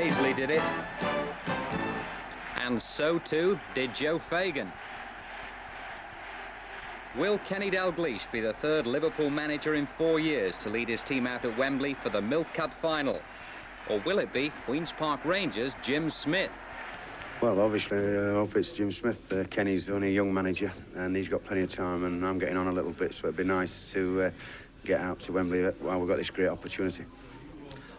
Paisley did it. And so too did Joe Fagan. Will Kenny Dalglish be the third Liverpool manager in 4 years to lead his team out at Wembley for the Milk Cup final? Or will it be Queen's Park Rangers' Jim Smith? Well, obviously, I hope it's Jim Smith. Kenny's only a young manager, and he's got plenty of time, and I'm getting on a little bit, so it'd be nice to get out to Wembley while we've got this great opportunity.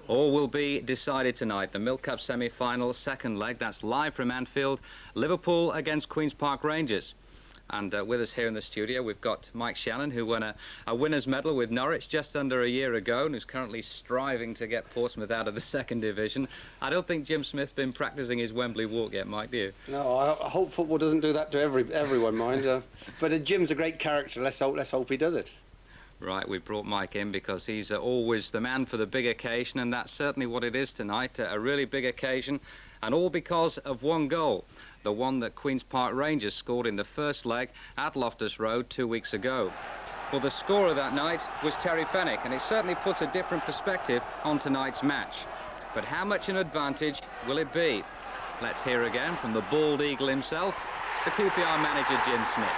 All will be decided tonight. The Milk Cup semi-final, second leg. That's live from Anfield. Liverpool against Queen's Park Rangers. And with us here in the studio, we've got Mike Shannon, who won a winner's medal with Norwich just under a year ago, and who's currently striving to get Portsmouth out of the second division. I don't think Jim Smith's been practising his Wembley walk yet, Mike, do you? No, I hope football doesn't do that to everyone, mind. But Jim's a great character. Let's hope he does it. Right, we brought Mike in because he's always the man for the big occasion, and that's certainly what it is tonight, a really big occasion, and all because of one goal. The one that Queen's Park Rangers scored in the first leg at Loftus Road 2 weeks ago. Well, the scorer that night was Terry Fenwick, and it certainly puts a different perspective on tonight's match. But how much an advantage will it be? Let's hear again from the bald eagle himself, the QPR manager Jim Smith.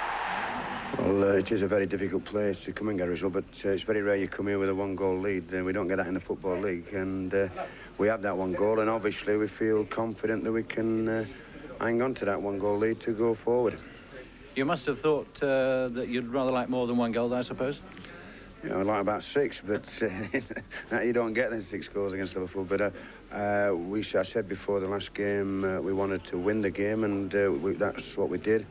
Well, it is a very difficult place to come and get a result, but it's very rare you come here with a one-goal lead. We don't get that in the Football League, and we have that one goal, and obviously we feel confident that we can hang on to that one-goal lead to go forward. You must have thought that you'd rather like more than one goal, I suppose? Yeah, I'd like about 6, but you don't get them 6 goals against Liverpool. But I said before the last game we wanted to win the game, and that's what we did.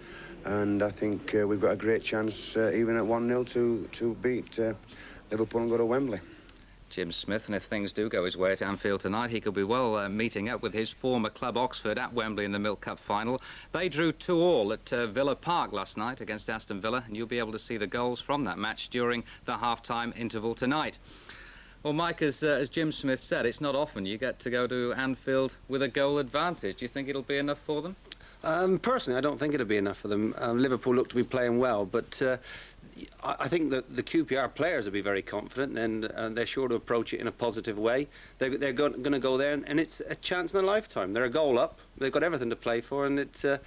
And I think we've got a great chance, even at 1-0, to beat Liverpool and go to Wembley. Jim Smith, and if things do go his way at Anfield tonight, he could be well meeting up with his former club Oxford at Wembley in the Milk Cup final. They drew 2-2 at Villa Park last night against Aston Villa, and you'll be able to see the goals from that match during the half-time interval tonight. Well, Mike, as Jim Smith said, it's not often you get to go to Anfield with a goal advantage. Do you think it'll be enough for them? Personally, I don't think it'll be enough for them. Liverpool look to be playing well, but I think that the QPR players will be very confident, and they're sure to approach it in a positive way. They're going to go there, and it's a chance in a lifetime. They're a goal up. They've got everything to play for, and it's a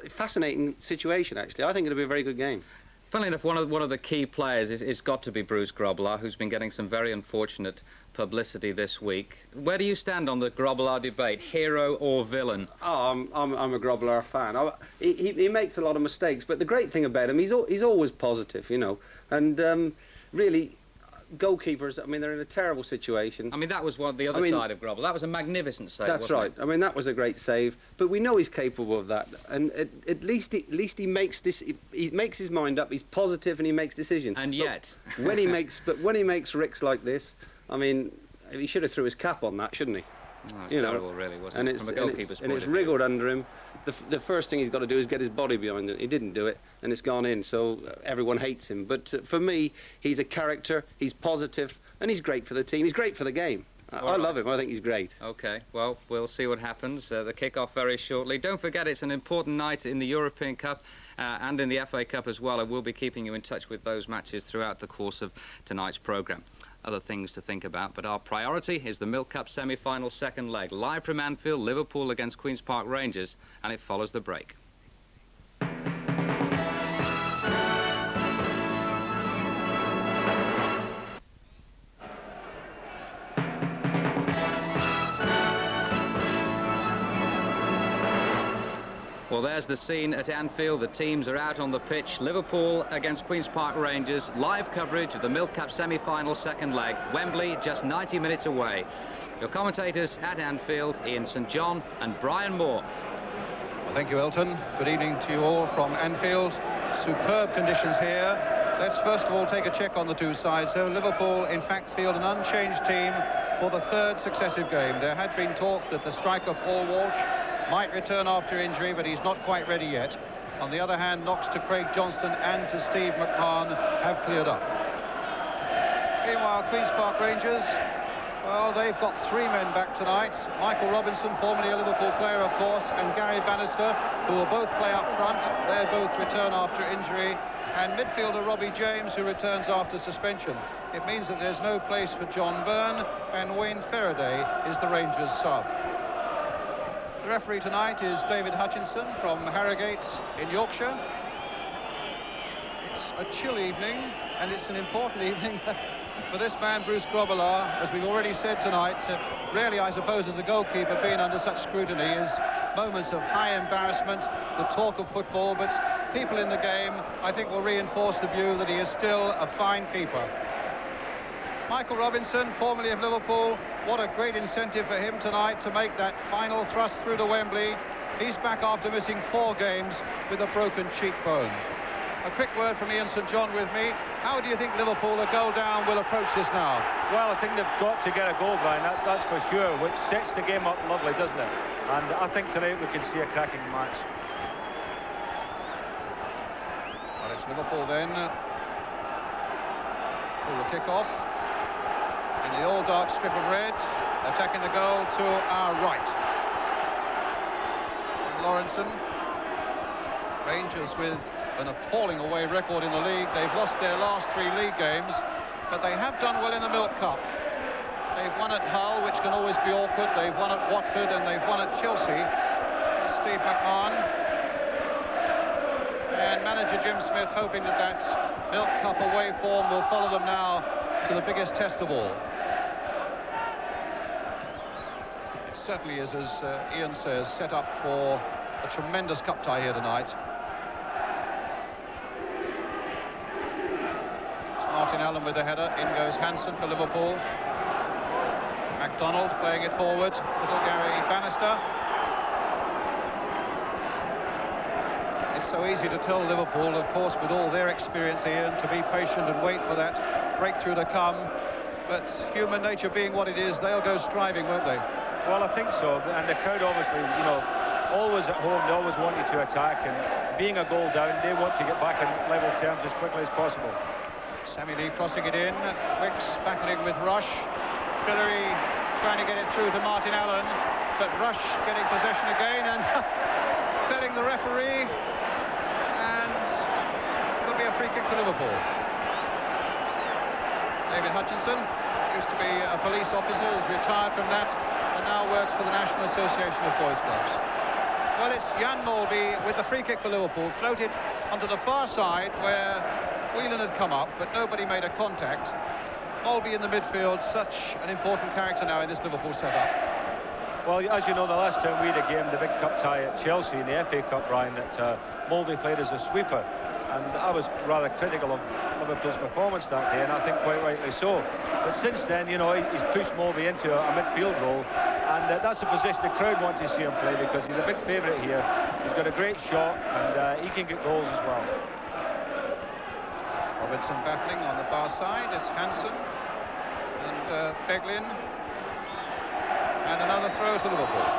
fascinating situation, actually. I think it'll be a very good game. Funnily enough, one of the key players is got to be Bruce Grobbelaar, who's been getting some very unfortunate publicity this week. Where do you stand on the Grobbelaar debate, hero or villain? Oh, I'm a Grobbelaar fan. He makes a lot of mistakes, but the great thing about him, he's always positive, you know. And really, goalkeepers, I mean, they're in a terrible situation. I mean, that was the other side of Grobbelaar. That was a magnificent save. That's right. I mean, that was a great save. But we know he's capable of that. And at least he makes this. He makes his mind up. He's positive and he makes decisions. And yet, when he makes ricks like this, I mean, he should have threw his cap on that, shouldn't he? Oh, it's terrible, really, wasn't it? From a goalkeeper's point of view. And it's wriggled under him. The first thing he's got to do is get his body behind it. He didn't do it, and it's gone in, so everyone hates him. But for me, he's a character, he's positive, and he's great for the team. He's great for the game. I love him. I think he's great. OK, well, we'll see what happens. The kick-off very shortly. Don't forget, it's an important night in the European Cup and in the FA Cup as well. I will be keeping you in touch with those matches throughout the course of tonight's programme. Other things to think about, but our priority is the Milk Cup semi-final second leg, live from Anfield, Liverpool against Queen's Park Rangers, and it follows the break. Well, there's the scene at Anfield. The teams are out on the pitch. Liverpool against Queen's Park Rangers. Live coverage of the Milk Cup semi-final second leg. Wembley, just 90 minutes away. Your commentators at Anfield, Ian St John and Brian Moore. Well, thank you, Elton. Good evening to you all from Anfield. Superb conditions here. Let's first of all take a check on the two sides. So Liverpool, in fact, field an unchanged team for the third successive game. There had been talk that the striker Paul Walsh might return after injury, but he's not quite ready yet. On the other hand, knocks to Craig Johnston and to Steve McMahon have cleared up. Meanwhile, Queen's Park Rangers, well, they've got 3 men back tonight. Michael Robinson, formerly a Liverpool player, of course, and Gary Bannister, who will both play up front. They both return after injury. And midfielder Robbie James, who returns after suspension. It means that there's no place for John Byrne, and Wayne Faraday is the Rangers sub. The referee tonight is David Hutchinson from Harrogate in Yorkshire. It's a chill evening, and it's an important evening for this man, Bruce Grobbelaar. As we've already said tonight, rarely, I suppose, has a goalkeeper been under such scrutiny as moments of high embarrassment, the talk of football, but people in the game, I think, will reinforce the view that he is still a fine keeper. Michael Robinson, formerly of Liverpool, what a great incentive for him tonight to make that final thrust through to Wembley. He's back after missing 4 games with a broken cheekbone. A quick word from Ian St John with me. How do you think Liverpool, a goal down, will approach this now? Well, I think they've got to get a goal, Brian, that's for sure, which sets the game up lovely, doesn't it? And I think tonight we can see a cracking match. Well, it's Liverpool then. Pull the kick-off. In the all-dark strip of red, attacking the goal to our right. Lawrenson. Rangers with an appalling away record in the league. They've lost their last 3 league games, but they have done well in the Milk Cup. They've won at Hull, which can always be awkward. They've won at Watford and they've won at Chelsea. Steve McMahon and manager Jim Smith hoping that that Milk Cup away form will follow them now to the biggest test of all. It certainly is, as Ian says, set up for a tremendous cup tie here tonight. It's Martin Allen with the header. In goes Hansen for Liverpool. MacDonald playing it forward. Little Gary Bannister. It's so easy to tell Liverpool, of course, with all their experience, Ian, to be patient and wait for that breakthrough to come. But human nature being what it is, they'll go striving, won't they? Well, I think so. And the crowd, obviously, you know, always at home, they always want you to attack. And being a goal down, they want to get back in level terms as quickly as possible. Sammy Lee crossing it in. Wicks battling with Rush. Fillery trying to get it through to Martin Allen, but Rush getting possession again and felling the referee, and it'll be a free kick to Liverpool. David Hutchinson used to be a police officer, is retired from that and now works for the National Association of Boys Clubs. Well, it's Jan Molby with the free kick for Liverpool, floated onto the far side where Whelan had come up, but nobody made a contact. Molby in the midfield, such an important character now in this Liverpool setup. Well, as you know, the last time we had a game, the big cup tie at Chelsea in the FA Cup, Brian, that Molby played as a sweeper. And I was rather critical of Liverpool's performance that day, and I think quite rightly so. But since then, you know, he's pushed Molby into a midfield role, and that's a position the crowd want to see him play because he's a big favourite here. He's got a great shot, and he can get goals as well. Robertson battling on the far side. It's Hansen and Beglin, and another throw to Liverpool.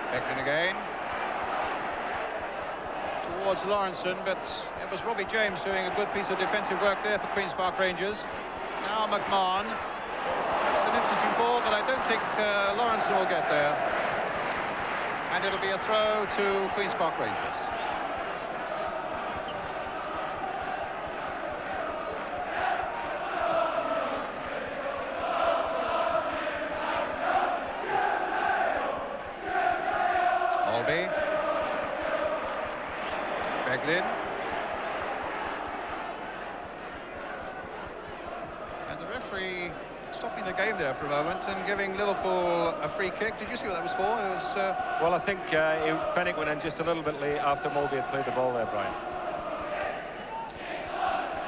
Beglin again towards Lawrenson, but it was Robbie James doing a good piece of defensive work there for Queen's Park Rangers. Now McMahon. That's an interesting ball, but I don't think Lawrenson will get there. And it'll be a throw to Queen's Park Rangers. Molby. Beglin. And the referee stopping the game there for a moment and giving Liverpool a free kick. Did you see what that was for? It was... Well, I think Fenwick went in just a little bit late after Molby had played the ball there, Brian.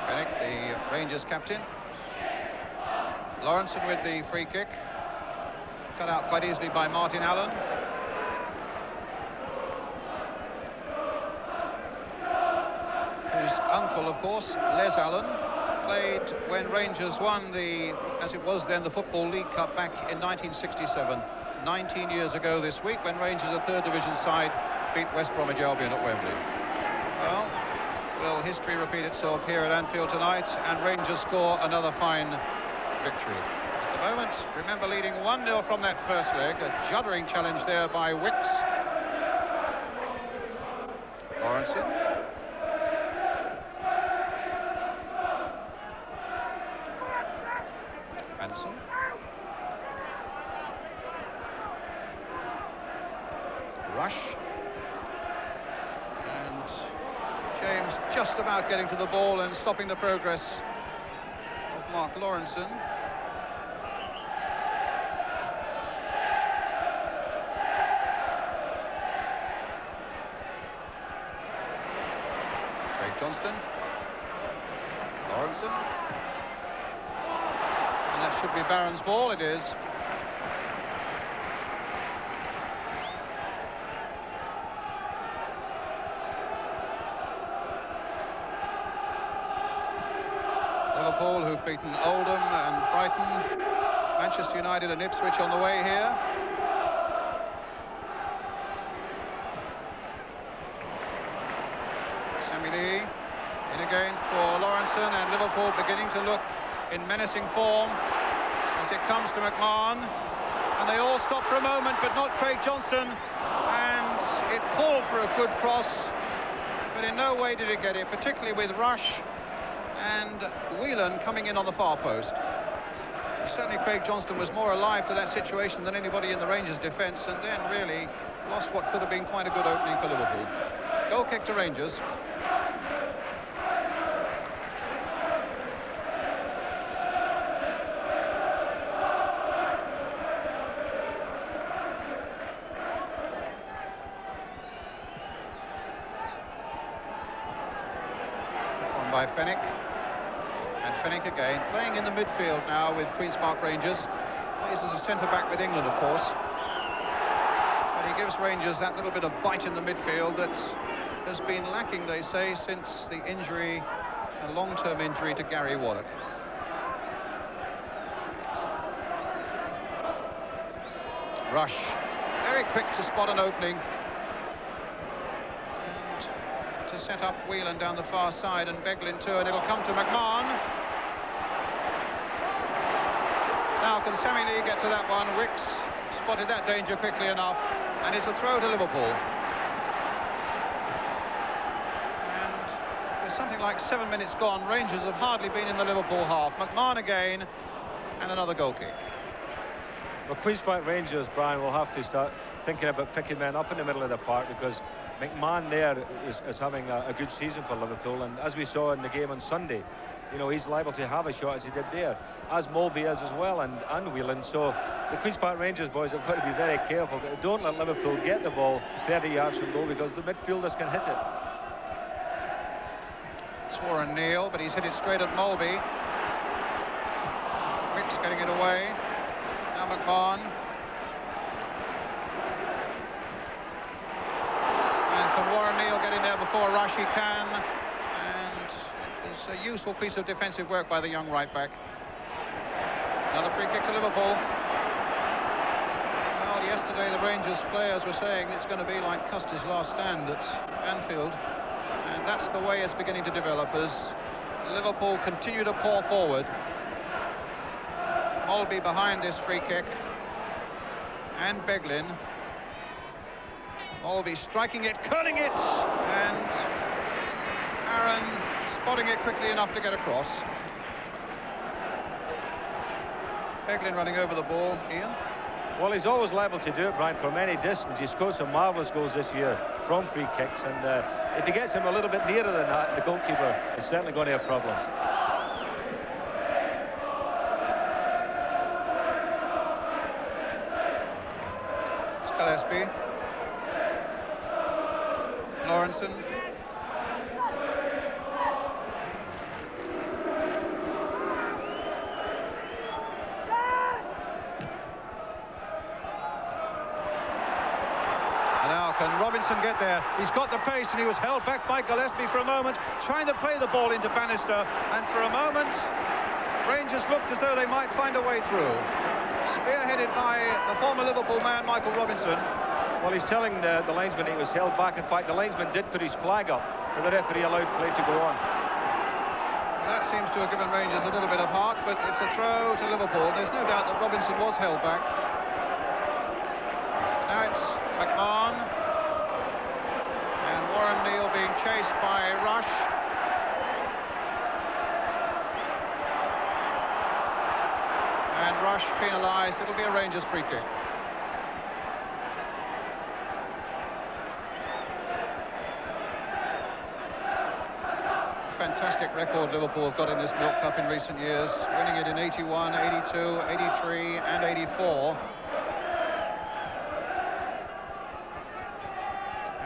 Fenwick, the Rangers captain. Lawrenson with the free kick. Cut out quite easily by Martin Allen. Whose uncle, of course, Les Allen, played when Rangers won the, as it was then, the Football League Cup back in 1967. 19 years ago this week, when Rangers, a third division side, beat West Bromwich Albion at Wembley. Well, will history repeat itself here at Anfield tonight, and Rangers score another fine victory? At the moment, remember, leading 1-0 from that first leg. A juddering challenge there by Wicks. Lawrenson. Benson. Rush. And James just about getting to the ball and stopping the progress of Mark Lawrenson. Craig Johnston. Lawrenson. And that should be Barron's ball. It is. Liverpool, who've beaten Oldham and Brighton, Manchester United and Ipswich on the way here. Sammy Lee in again for Lawrenson, and Liverpool beginning to look in menacing form as it comes to McMahon. And they all stop for a moment, but not Craig Johnston. And it called for a good cross, but in no way did it get it, particularly with Rush and Whelan coming in on the far post. Certainly Craig Johnston was more alive to that situation than anybody in the Rangers defence, and then really lost what could have been quite a good opening for Liverpool. Goal kick to Rangers. On by Fenwick. Fenwick again, playing in the midfield now with Queen's Park Rangers. Plays as a centre-back with England, of course. But he gives Rangers that little bit of bite in the midfield that has been lacking, they say, since the injury, a long-term injury to Gary Waddock. Rush, very quick to spot an opening. And to set up Whelan down the far side, and Beglin too, and it'll come to McMahon. Now, can Sammy Lee get to that one? Wicks spotted that danger quickly enough, and it's a throw to Liverpool. And with something like 7 minutes gone, Rangers have hardly been in the Liverpool half. McMahon again, and another goal kick. Well, Queen's Park Rangers, Brian, will have to start thinking about picking men up in the middle of the park, because McMahon there is having a good season for Liverpool, and as we saw in the game on Sunday, you know, he's liable to have a shot as he did there, as Mulvey is as well, and Whelan. So the Queen's Park Rangers boys have got to be very careful. Don't let Liverpool get the ball 30 yards from goal, because the midfielders can hit it. It's Warren Neal, but he's hit it straight at Mulvey. Wicks getting it away. Now McMahon. And can Warren Neal get in there before Rush? He can. It's a useful piece of defensive work by the young right-back. Another free kick to Liverpool. Well, yesterday the Rangers players were saying it's going to be like Custer's last stand at Anfield, and that's the way it's beginning to develop as Liverpool continue to pour forward. Mulvey behind this free kick, and Beglin. Mulvey striking it, curling it, and Aaron spotting it quickly enough to get across. Beglin running over the ball. Ian? Well, he's always liable to do it, Brian, from any distance. He scored some marvellous goals this year from free kicks, and if he gets him a little bit nearer than that, the goalkeeper is certainly going to have problems. It's Gillespie. Lawrenson. Can Robinson get there? He's got the pace, and he was held back by Gillespie for a moment, trying to play the ball into Bannister, and for a moment Rangers looked as though they might find a way through. Spearheaded by the former Liverpool man Michael Robinson. Well, he's telling the linesman he was held back. In fact, the linesman did put his flag up, but the referee allowed play to go on. That seems to have given Rangers a little bit of heart, but it's a throw to Liverpool. There's no doubt that Robinson was held back. Now it's McMahon. And Warren Neal being chased by Rush. And Rush penalised. It'll be a Rangers free kick. Fantastic record Liverpool have got in this Milk Cup in recent years, winning it in 81, 82, 83 and 84.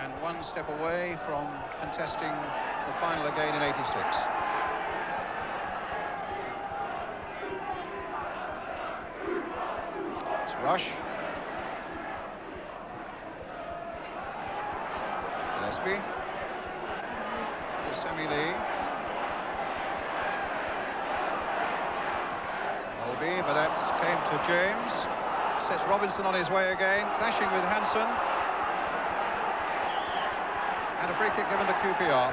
And one step away from contesting the final again in 86. It's Rush. Gillespie. Semi-Lee. But that came to James. Sets Robinson on his way again, clashing with Hansen. And a free kick given to QPR.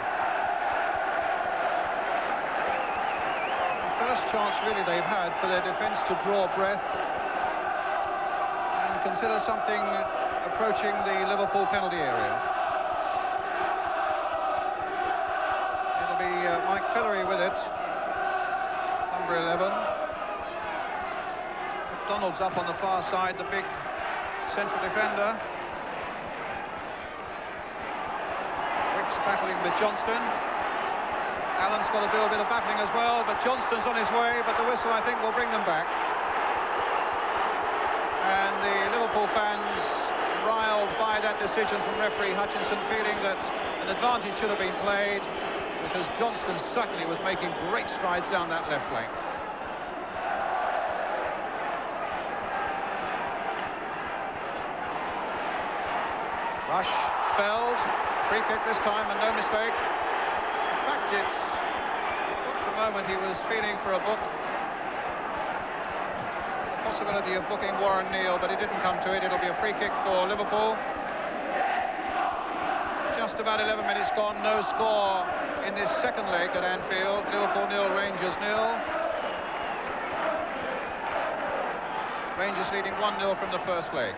The first chance really they've had for their defence to draw breath and consider something approaching the Liverpool penalty area. It'll be Mike Fillery with it, number 11. Donald's up on the far side, the big central defender. Wicks battling with Johnston. Allen's got to do a bit of battling as well, but Johnston's on his way, but the whistle, I think, will bring them back. And the Liverpool fans, riled by that decision from referee Hutchinson, feeling that an advantage should have been played, because Johnston certainly was making great strides down that left flank. Rush, Feld, free kick this time and no mistake. In fact, it's for a moment he was feeling for a book. The possibility of booking Warren Neal, but it didn't come to it. It'll be a free kick for Liverpool. Just about 11 minutes gone, no score in this second leg at Anfield. Liverpool 0, Rangers 0. Rangers leading 1-0 from the first leg.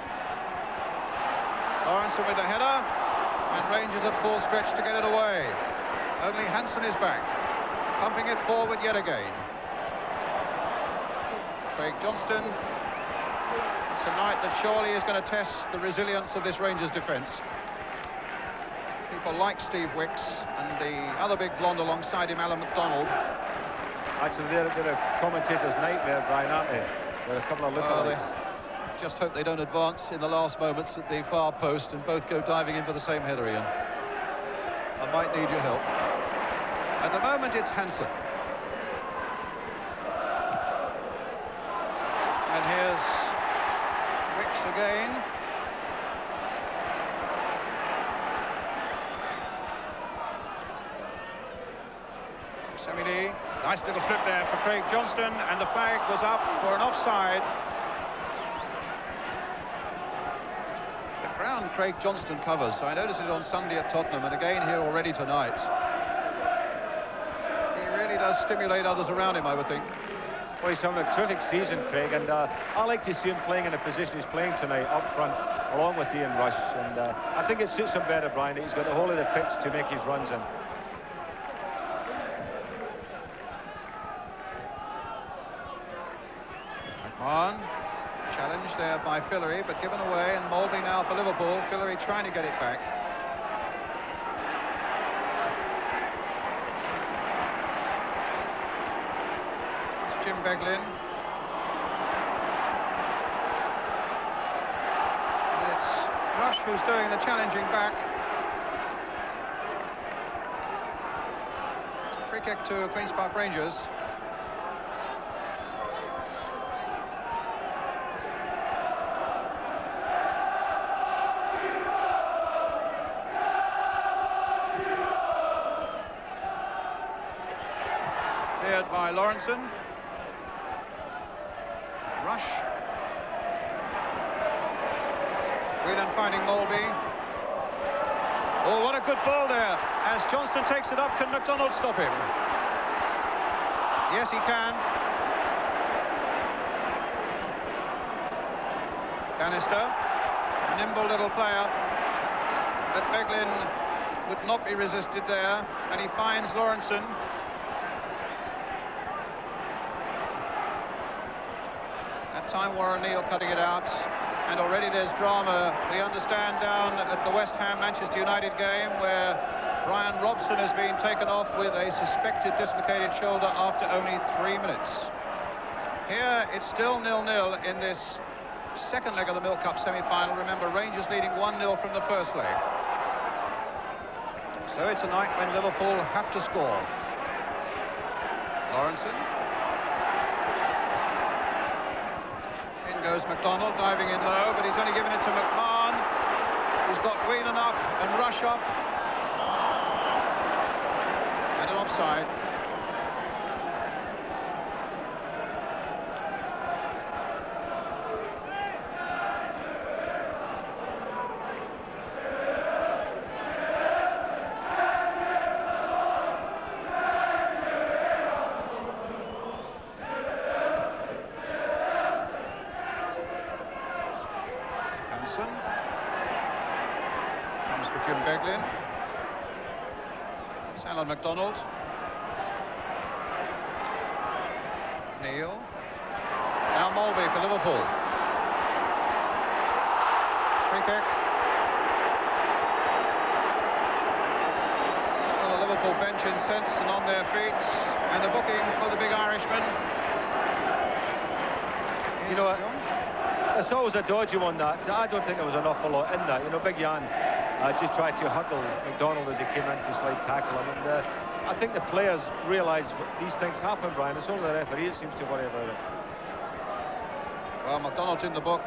Lawrenson with the header, and Rangers at full stretch to get it away. Only Hansen is back, pumping it forward yet again. Craig Johnston. It's a night that surely is going to test the resilience of this Rangers defence. People like Steve Wicks and the other big blonde alongside him, Alan McDonald. Actually, they're a commentator's nightmare, Brian, aren't they? There are a couple of lookalikes. Just hope they don't advance in the last moments at the far post and both go diving in for the same header, Ian. I might need your help. At the moment, it's Hansen. And here's Wicks again. Semi-Lee. Nice little flip there for Craig Johnston, and the flag was up for an offside. Ground Craig Johnston covers, so I noticed it on Sunday at Tottenham, and again here already tonight. He really does stimulate others around him, I would think. Well, he's having a terrific season, Craig, and I like to see him playing in the position he's playing tonight, up front, along with Ian Rush, and I think it suits him better, Brian, that he's got the whole of the pitch to make his runs in. On. Challenge there by Fillery, but given away, and Moulby now for Liverpool. Fillery trying to get it back. It's Jim Beglin. And it's Rush who's doing the challenging back. Free kick to Queen's Park Rangers. By Lawrenson. Rush. Whelan finding Moulby. Oh, what a good ball there. As Johnston takes it up, can McDonald stop him? Yes, he can. Bannister. Nimble little player. But Beglin would not be resisted there, and he finds Lawrenson. That time Warren Neal cutting it out, and already there's drama, we understand, down at the West Ham-Manchester United game, where Brian Robson has been taken off with a suspected dislocated shoulder after only 3 minutes. Here it's still 0-0 in this second leg of the Milk Cup semi-final. Remember, Rangers leading 1-0 from the first leg. So it's a night when Liverpool have to score. Lawrenson. In goes McDonald, diving in low, but he's only given it to McMahon, who's got Whelan up and Rush up. And an offside. Comes for Jim Beglin. It's Alan McDonald. Neil. Now Mulvey for Liverpool. Free kick. Well, the Liverpool bench incensed and on their feet, and a booking for the big Irishman. You know what? It's always a dodgy one, that. I don't think there was an awful lot in that. You know, Big Jan just tried to hurdle McDonald as he came in to slide tackle him. And I think the players realise these things happen, Brian. It's only the referee that seems to worry about it. Well, McDonald's in the book,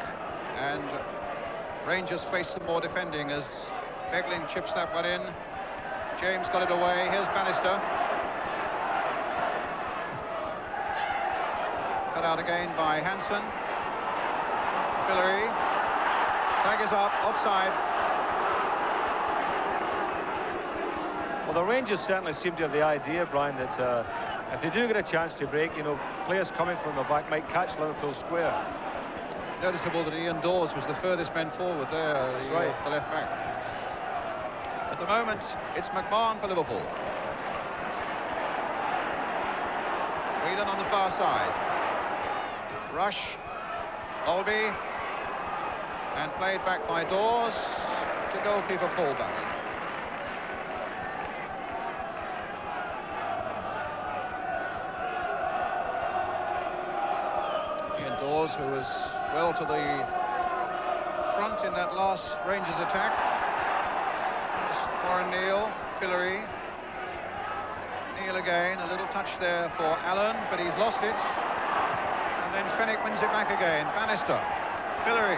and Rangers face some more defending as Beglin chips that one in. James got it away. Here's Bannister. Cut out again by Hansen. Fillery. Flag is up, offside. Well, the Rangers certainly seem to have the idea, Brian, that if they do get a chance to break, you know, players coming from the back might catch Liverpool square. Noticeable that Ian Dawes was the furthest man forward there. That's right. The left back. At the moment, it's McMahon for Liverpool. Whelan on the far side. Rush. Olby. And played back by Dawes to goalkeeper Paul Barry. Ian Dawes, who was well to the front in that last Rangers attack. Warren Neal, Fillery. Neal again, a little touch there for Allen, but he's lost it. And then Fenwick wins it back again. Bannister, Fillery.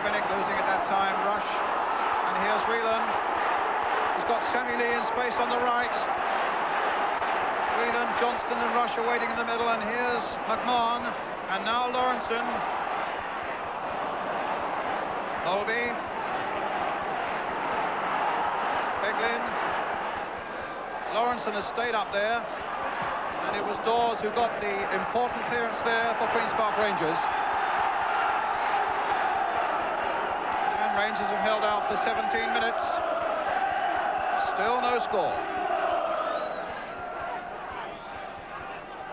Fenwick losing at that time, Rush, and here's Whelan. He's got Sammy Lee in space on the right. Whelan, Johnston and Rush are waiting in the middle, and here's McMahon, and now Lawrenson. Olby. Beglin. Lawrenson has stayed up there, and it was Dawes who got the important clearance there for Queen's Park Rangers. Rangers have held out for 17 minutes. Still no score.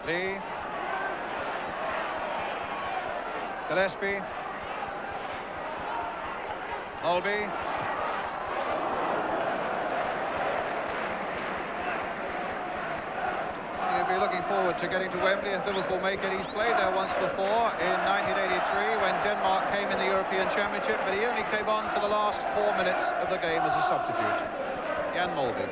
Lee. Gillespie. Olby. He'll be looking forward to getting to Wembley if Liverpool make it. He's played there once before in 1983 when Denmark came in the European Championship, but he only came on for the last 4 minutes of the game as a substitute. Jan Mulvey.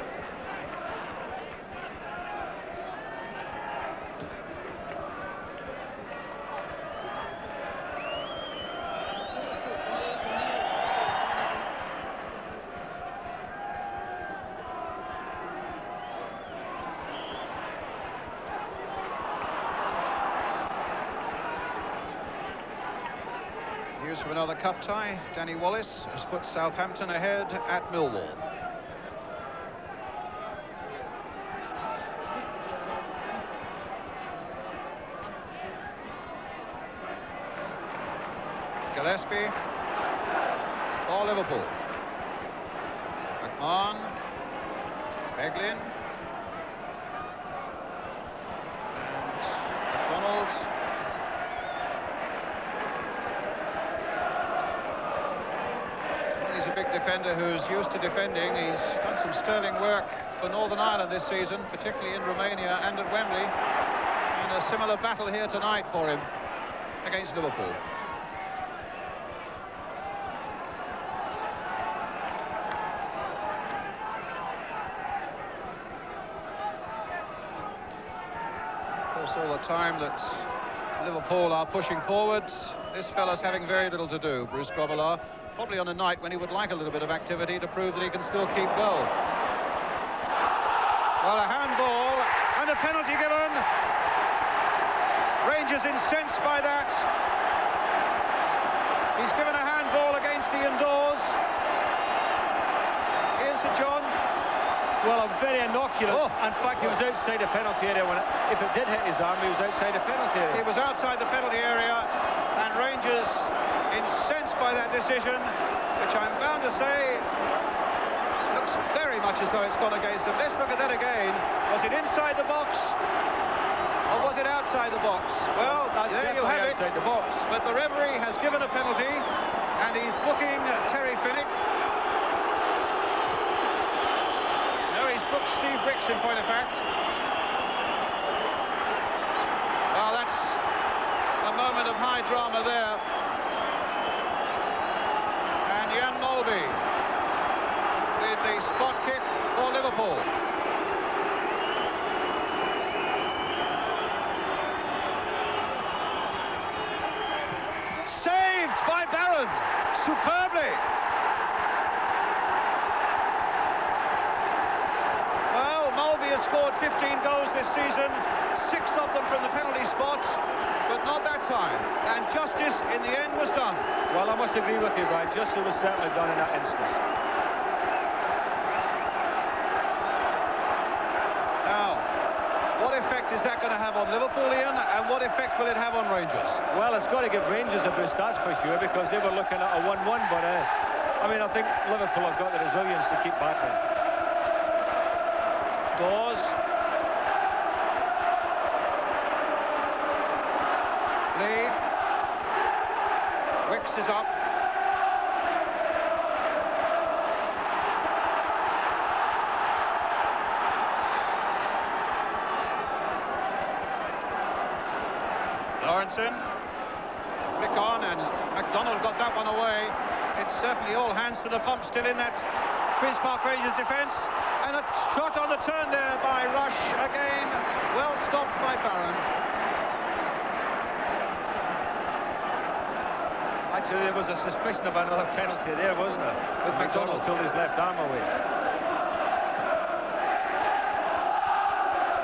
News from another cup tie. Danny Wallace has put Southampton ahead at Millwall. Gillespie for Liverpool. On. Beglin. And McDonald. He's a big defender who's used to defending. He's done some sterling work for Northern Ireland this season, particularly in Romania and at Wembley. And a similar battle here tonight for him against Liverpool. Of course, all the time that Liverpool are pushing forward, this fella's having very little to do, Bruce Grobbelaar. Probably on a night when he would like a little bit of activity to prove that he can still keep goal. Well, a handball and a penalty given. Rangers incensed by that. He's given a handball against Ian Dawes. Ian St John. Well, a very innocuous. Oh. In fact, he was outside the penalty area. If it did hit his arm, he was outside the penalty area. He was outside the penalty area, and Rangers incensed by that decision, which I'm bound to say looks very much as though it's gone against them. Let's look at that again. Was it inside the box, or was it outside the box? Well, That's there you have it. outside the box. But the referee has given a penalty, and he's booking Terry Finnick. No, he's booked Steve Ricks, in point of fact. Well, that's a moment of high drama there. And Jan Molby with the spot kick for Liverpool. Saved by Barron, superbly. Well, Molby has scored 15 goals this season, 6 of them from the penalty spot, but not that time. And justice in the end was done. Well, I must agree with you, Brian. Justice was certainly done in that instance. Now, what effect is that going to have on Liverpool, Ian, and what effect will it have on Rangers? Well, it's got to give Rangers a boost, that's for sure, because they were looking at a 1-1, but I mean, I think Liverpool have got the resilience to keep battling. Dawes. Lee. Wicks is up. Lawrenson. Flick on, and McDonald got that one away. It's certainly all hands to the pump still in that Queen's Park Rangers defence. And a shot on the turn there by Rush again. Well stopped by Barron. Actually, there was a suspicion of another penalty there, wasn't there? With McDonald. Pulled his left arm away.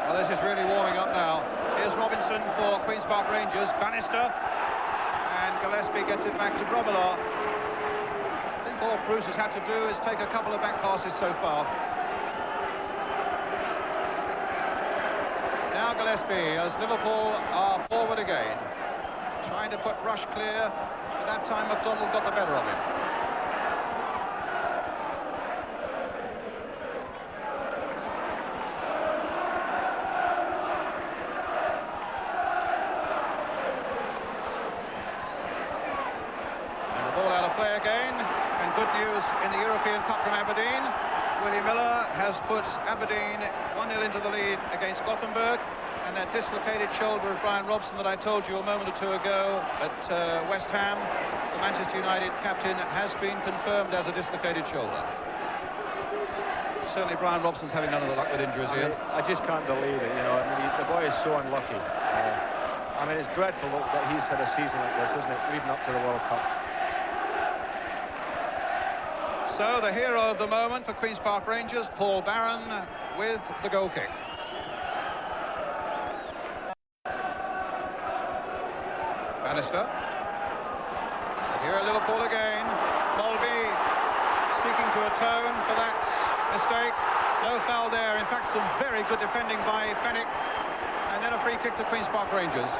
Well, this is really warming up now. Here's Robinson for Queen's Park Rangers. Bannister. And Gillespie gets it back to Grobbelaar. I think all Bruce has had to do is take a couple of back passes so far. Now Gillespie, as Liverpool are forward again. Trying to put Rush clear. At that time, McDonald got the better of him. And the ball out of play again. And good news in the European Cup from Aberdeen. Willie Miller has put Aberdeen 1-0 into the lead against Gothenburg. And that dislocated shoulder of Brian Robson that I told you a moment or two ago at West Ham, the Manchester United captain, has been confirmed as a dislocated shoulder. Certainly Brian Robson's having none of the luck with injuries here. I just can't believe it, you know. I mean, the boy is so unlucky. I mean, it's dreadful that he's had a season like this, isn't it, leading up to the World Cup. So the hero of the moment for Queen's Park Rangers, Paul Barron, with the goal kick. Bannister. But here at Liverpool again. Molby seeking to atone for that mistake. No foul there. In fact, some very good defending by Fenwick. And then a free kick to Queen's Park Rangers.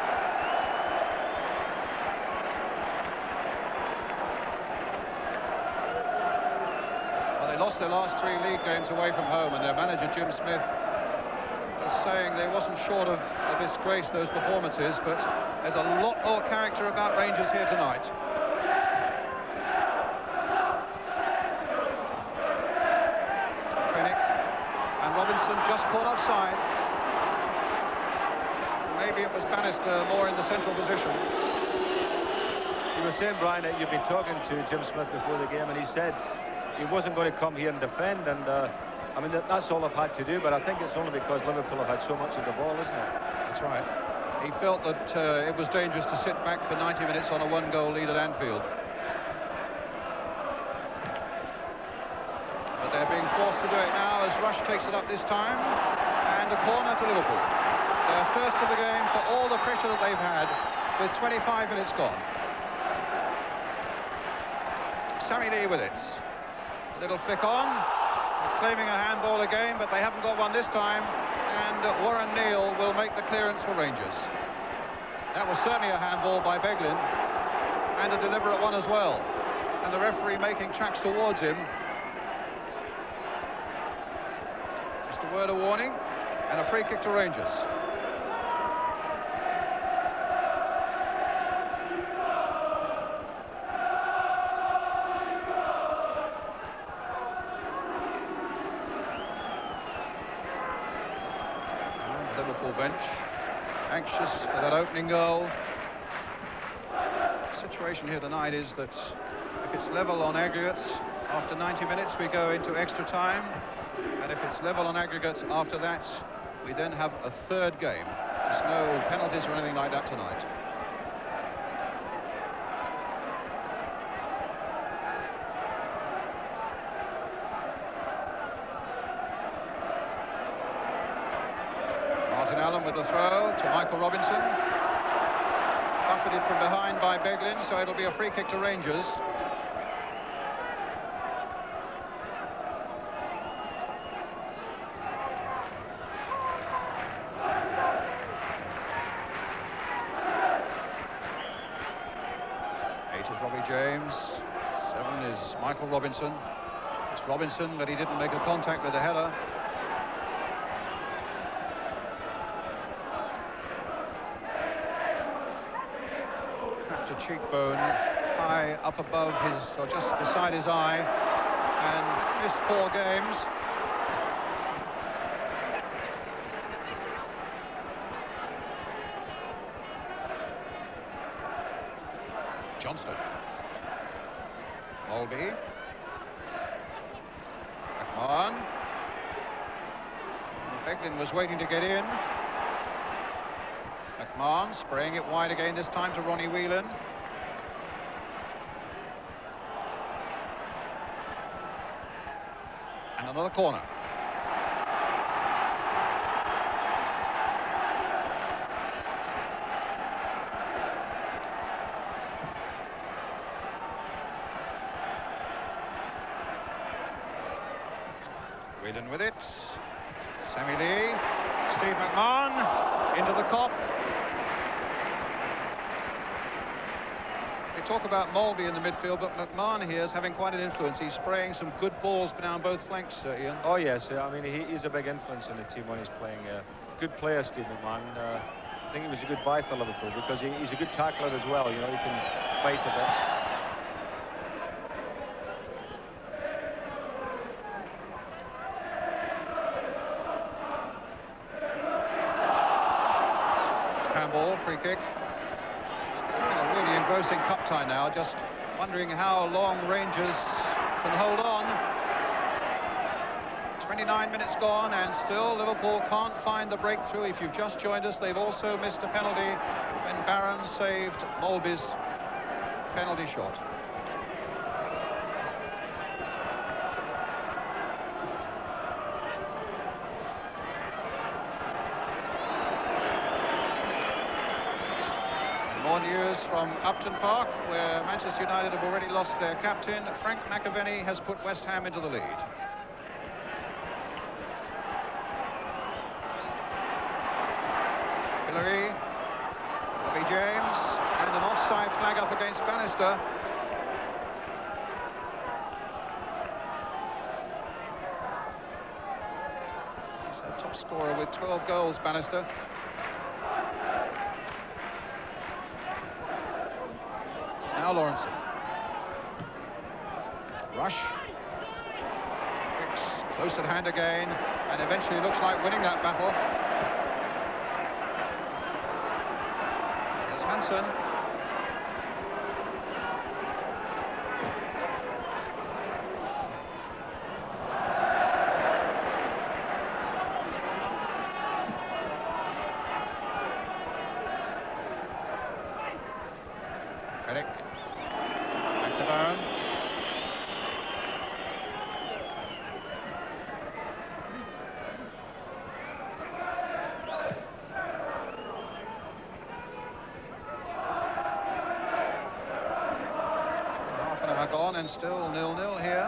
Well, They lost their last 3 league games away from home, and their manager, Jim Smith, was saying they wasn't short of disgrace, those performances, but there's a lot more character about Rangers here tonight. Finnick and Robinson just caught offside. Maybe it was Bannister more in the central position. You were saying, Brian, that you've been talking to Jim Smith before the game, and he said he wasn't going to come here and defend, and I mean, that's all I've had to do, but I think it's only because Liverpool have had so much of the ball, isn't it? That's right. He felt that it was dangerous to sit back for 90 minutes on a 1-goal lead at Anfield. But they're being forced to do it now as Rush takes it up this time, and a corner to Liverpool. They're first of the game for all the pressure that they've had, with 25 minutes gone. Sammy Lee with it. A little flick on, claiming a handball again, but they haven't got one this time, and Warren Neal will make the clearance for Rangers. That was certainly a handball by Beglin, and a deliberate one as well. And the referee making tracks towards him. Just a word of warning, and a free kick to Rangers. Liverpool bench, anxious for that opening goal. The situation here tonight is that if it's level on aggregate, after 90 minutes we go into extra time, and if it's level on aggregate after that, we then have a third game. There's no penalties or anything like that tonight. With the throw to Michael Robinson, buffeted from behind by Beglin, so it'll be a free kick to Rangers. Eight is Robbie James, 7 is Michael Robinson. It's Robinson, but he didn't make a contact with the header. Cheekbone high up above his, or just beside his eye, and missed 4 games. Johnston. Molby. McMahon. Beglin was waiting to get in. McMahon spraying it wide again, this time to Ronnie Whelan. And another corner. Whelan with it. Sammy Lee. Steve McMahon into the cop. We talk about Molby in the midfield, but McMahon here is having quite an influence. He's spraying some good balls down both flanks, Ian. Oh yes, I mean he's a big influence in the team when he's playing. Good player, Steve McMahon. I think he was a good buy for Liverpool because he's a good tackler as well. You know, he can fight a bit. Handball, free kick. Engrossing cup tie now, just wondering how long Rangers can hold on. 29 minutes gone and still Liverpool can't find the breakthrough. If you've just joined us, they've also missed a penalty when Barron saved Molby's penalty shot. More news from Upton Park, where Manchester United have already lost their captain. Frank McAvenny has put West Ham into the lead. Hillary, Robbie James, and an offside flag up against Bannister. So top scorer with 12 goals, Bannister. Now Lawrenson. Rush. Hicks close at hand again, and eventually looks like winning that battle. There's Hansen. Eric. Back to Baron. Half an hour gone and still 0-0 here.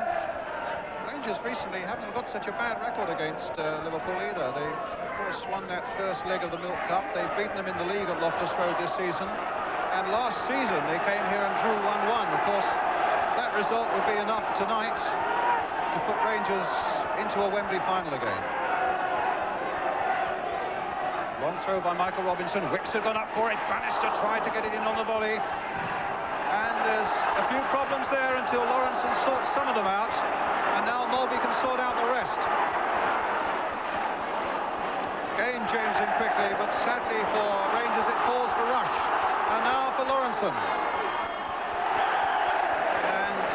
Rangers recently haven't got such a bad record against Liverpool either. They've, of course, won that first leg of the Milk Cup. They've beaten them in the league at Loftus Road this season. And last season they came here and drew 1-1. Of course, that result would be enough tonight to put Rangers into a Wembley final again. Long throw by Michael Robinson. Wicks had gone up for it. Bannister tried to get it in on the volley. And there's a few problems there until Lawrenson sorts some of them out. And now Mulvey can sort out the rest. Again, James in quickly, but sadly for Rangers it falls for Rush. And now for Lawrenson. And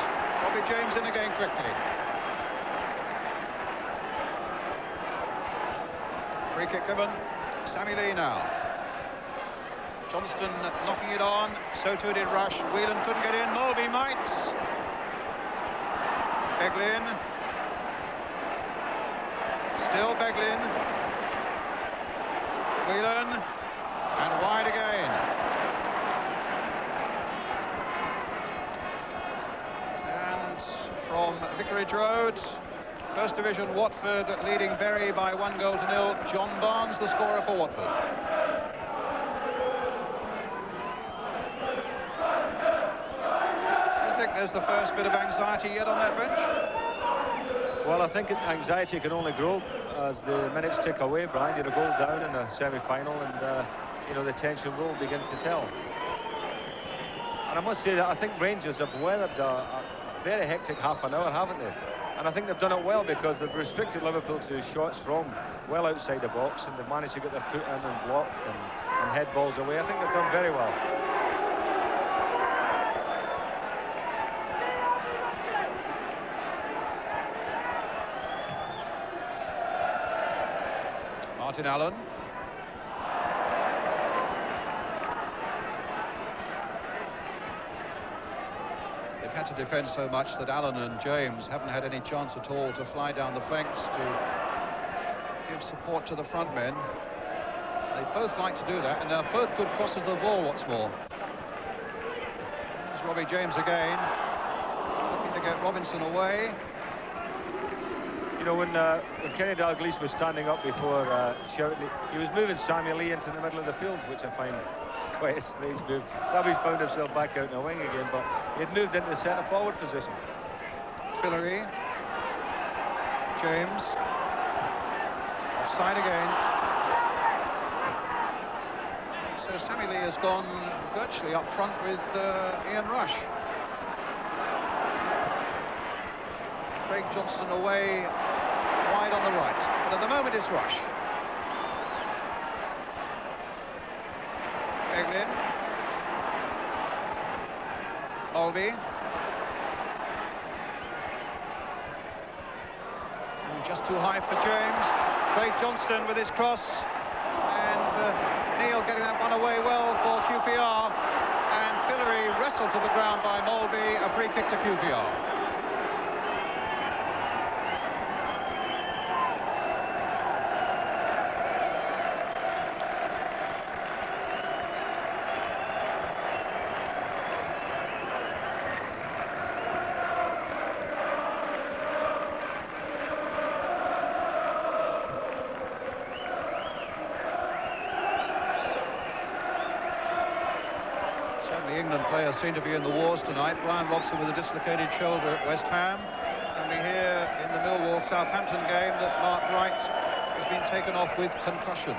Robbie James in again quickly. Free kick given. Sammy Lee now. Johnston knocking it on. So too did Rush. Whelan couldn't get in. Mulvey might. Beglin. Still Beglin. Whelan. And wide again. And from Vicarage Road, First Division Watford leading Bury by 1-0. John Barnes, the scorer for Watford. Do you think there's the first bit of anxiety yet on that bench? Well, I think anxiety can only grow as the minutes tick away, Brian. You're a goal down in the semi-final, and you know, the tension will begin to tell. And I must say that I think Rangers have weathered a very hectic half an hour, haven't they? And I think they've done it well because they've restricted Liverpool to shots from well outside the box, and they've managed to get their foot in and block and head balls away. I think they've done very well. Martin Allen. They've had to defend so much that Allen and James haven't had any chance at all to fly down the flanks to give support to the front men. They both like to do that, and they're both good crosses of the ball, what's more. There's Robbie James again, looking to get Robinson away. You know, when Kenny Dalglish was standing up before shouting, he was moving Samuel Lee into the middle of the field, which I find quite a strange move. Sammy's found himself back out in the wing again, but he had moved into the centre-forward position. Fillery. James. Offside again. So Sammy Lee has gone virtually up front with Ian Rush. Craig Johnston away wide on the right, but at the moment it's Rush. Eglin. Mulvey. Just too high for James. Craig Johnston with his cross, and Neil getting that one away well for QPR, and Fillery wrestled to the ground by Mulvey. A free kick to QPR. Certainly England players seem to be in the wars tonight. Brian Robson with a dislocated shoulder at West Ham. And we hear in the Millwall-Southampton game that Mark Wright has been taken off with concussion.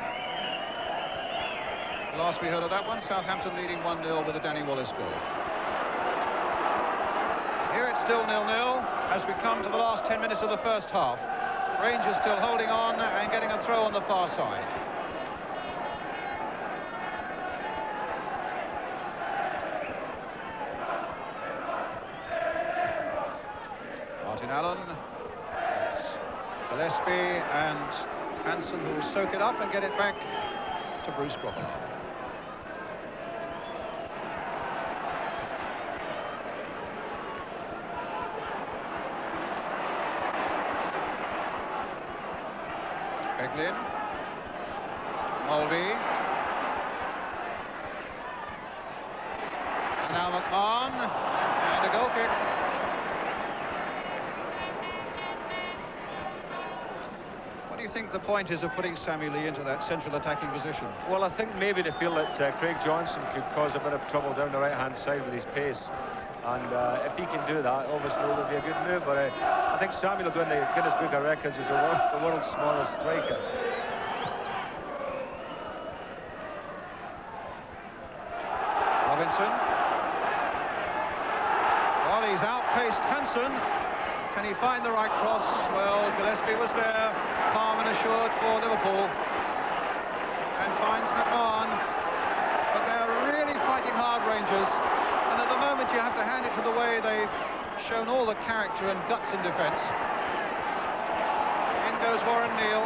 Last we heard of that one, Southampton leading 1-0 with a Danny Wallace goal. Here it's still 0-0 as we come to the last 10 minutes of the first half. Rangers still holding on and getting a throw on the far side. Martin Allen, it's Gillespie and Hansen who will soak it up and get it back to Bruce Grobbelaar. Beglin, Mulvey, and now McMahon, and a goal kick. What do you think the point is of putting Sammy Lee into that central attacking position? Well, I think maybe they feel that Craig Johnson could cause a bit of trouble down the right-hand side with his pace. And if he can do that, obviously it will be a good move. But I think Samuel will go in the Guinness Book of Records as the world's smallest striker. Robinson. Well, he's outpaced Hansen. Can he find the right cross? Well, Gillespie was there, calm and assured for Liverpool. And finds McMahon. But they're really fighting hard, Rangers. And at the moment, you have to hand it to the way they've shown all the character and guts in defence. In goes Warren Neal.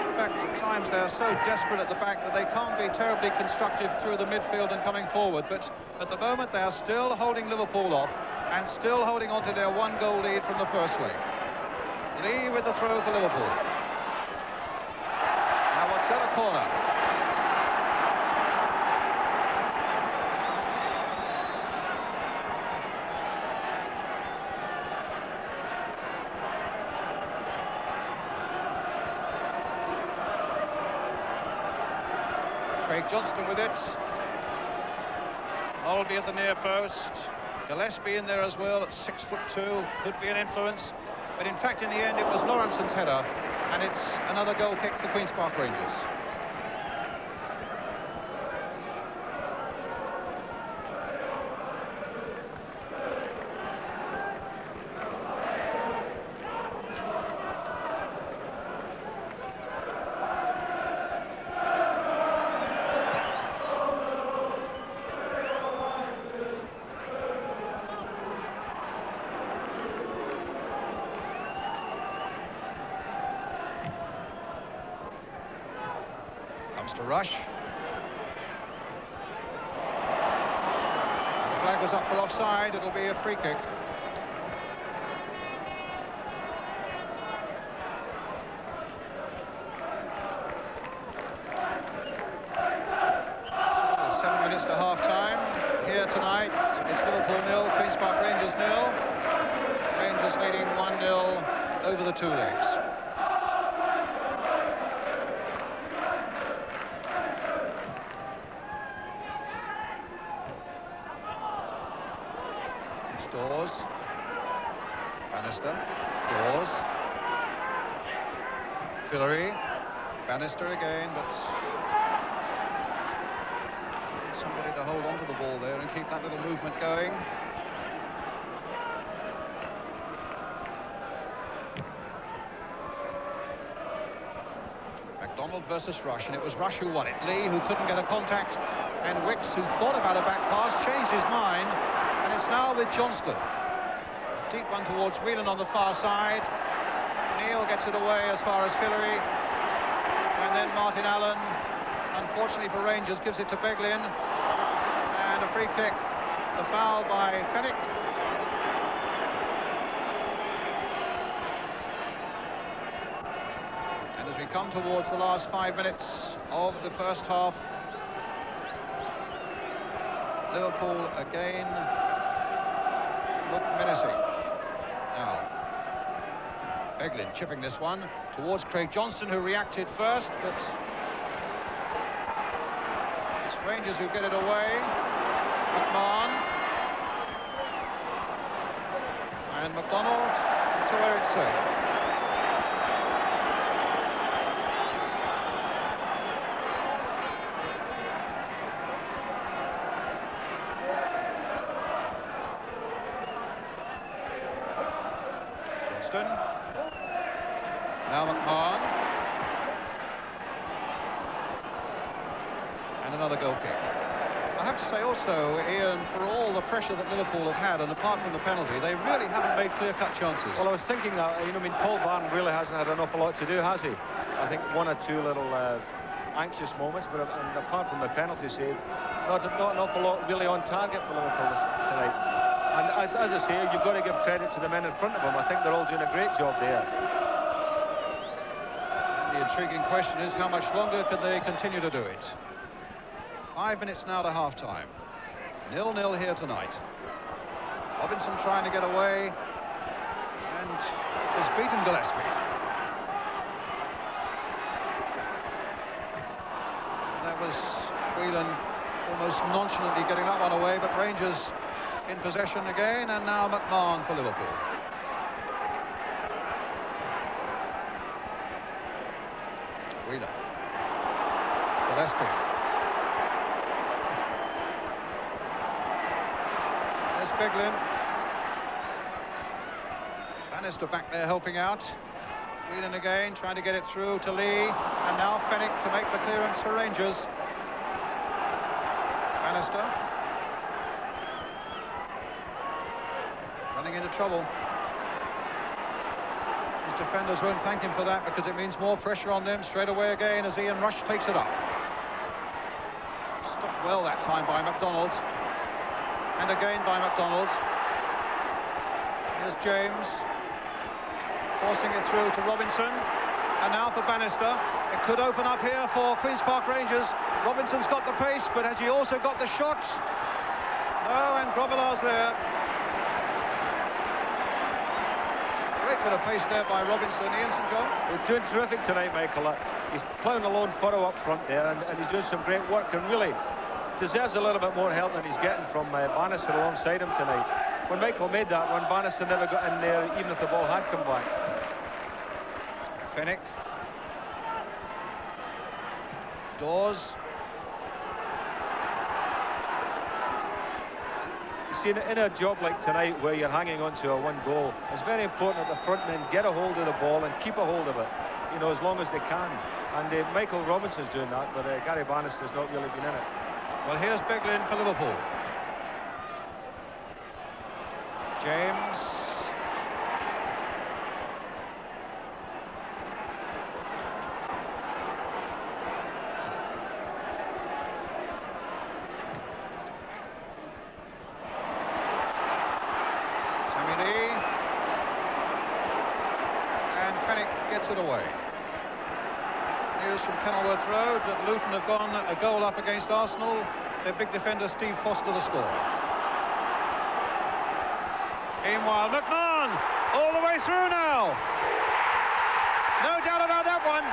In fact, at times they're so desperate at the back that they can't be terribly constructive through the midfield and coming forward. But at the moment, they're still holding Liverpool off and still holding on to their one-goal lead from the first leg. Lee with the throw for Liverpool. At a corner. Craig Johnston with it. Aldi at the near post. Gillespie in there as well at 6'2", could be an influence. But in fact, in the end, it was Lawrenson's header. And it's another goal kick for Queen's Park Rangers. To Rush. And the flag was up for offside. It'll be a free kick. So 7 minutes to half-time. Here tonight, it's Liverpool 0, Queen's Park Rangers 0. Rangers leading 1-0 over the two legs. Dawes, Bannister, Dawes, Fillery, Bannister again, but somebody to hold on to the ball there and keep that little movement going. McDonald versus Rush, and it was Rush who won it. Lee, who couldn't get a contact, and Wicks, who thought about a back pass, changed his mind. And it's now with Johnston. A deep one towards Whelan on the far side. Neal gets it away as far as Fillery. And then Martin Allen, unfortunately for Rangers, gives it to Beglin. And a free kick. The foul by Fenwick. And as we come towards the last 5 minutes of the first half, Liverpool again look menacing. Now, Beglin chipping this one towards Craig Johnston, who reacted first, but it's Rangers who get it away. McMahon. And McDonald to where it's safe. Now McMahon. And another goal kick. I have to say also, Ian, for all the pressure that Liverpool have had, and apart from the penalty, they really haven't made clear-cut chances. Well, I was thinking that, you know, I mean, Paul Barn really hasn't had an awful lot to do, has he? I think one or two little anxious moments, but and apart from the penalty save, not an awful lot really on target for Liverpool tonight. And as I say, you've got to give credit to the men in front of them. I think they're all doing a great job there. The intriguing question is, how much longer can they continue to do it? 5 minutes now to half-time. 0-0 here tonight. Robinson trying to get away and has beaten Gillespie. That was Whelan almost nonchalantly getting that one away, but Rangers in possession again, and now McMahon for Liverpool. Wheeler. Gillespie. There's Beglin. Bannister back there helping out. Whelan again, trying to get it through to Lee. And now Fennick to make the clearance for Rangers. Bannister. Running into trouble. His defenders won't thank him for that, because it means more pressure on them straight away again as Ian Rush takes it up. Stopped well that time by McDonald. And again by McDonald. Here's James. Forcing it through to Robinson. And now for Bannister. It could open up here for Queen's Park Rangers. Robinson's got the pace, but has he also got the shot? No, and Grobbelaar's there. Great bit of pace there by Robinson. Ian St John. He's doing terrific tonight, Michael. He's ploughing a lone furrow up front there, and he's doing some great work, and really deserves a little bit more help than he's getting from Bannister alongside him tonight. When Michael made that run, Bannister never got in there, even if the ball had come back. Fennick. Dawes. You see, in a job like tonight where you're hanging on to a one goal, it's very important that the front men get a hold of the ball and keep a hold of it, you know, as long as they can. And Michael Robinson's doing that, but Gary Bannister's not really been in it. Well, here's Beglin for Liverpool. James. Sammy Lee. And Fennick gets it away. News from Kenilworth Road that Luton have gone a goal up against Arsenal. Their big defender Steve Foster the scorer. Meanwhile, McMahon all the way through now. No doubt about that one.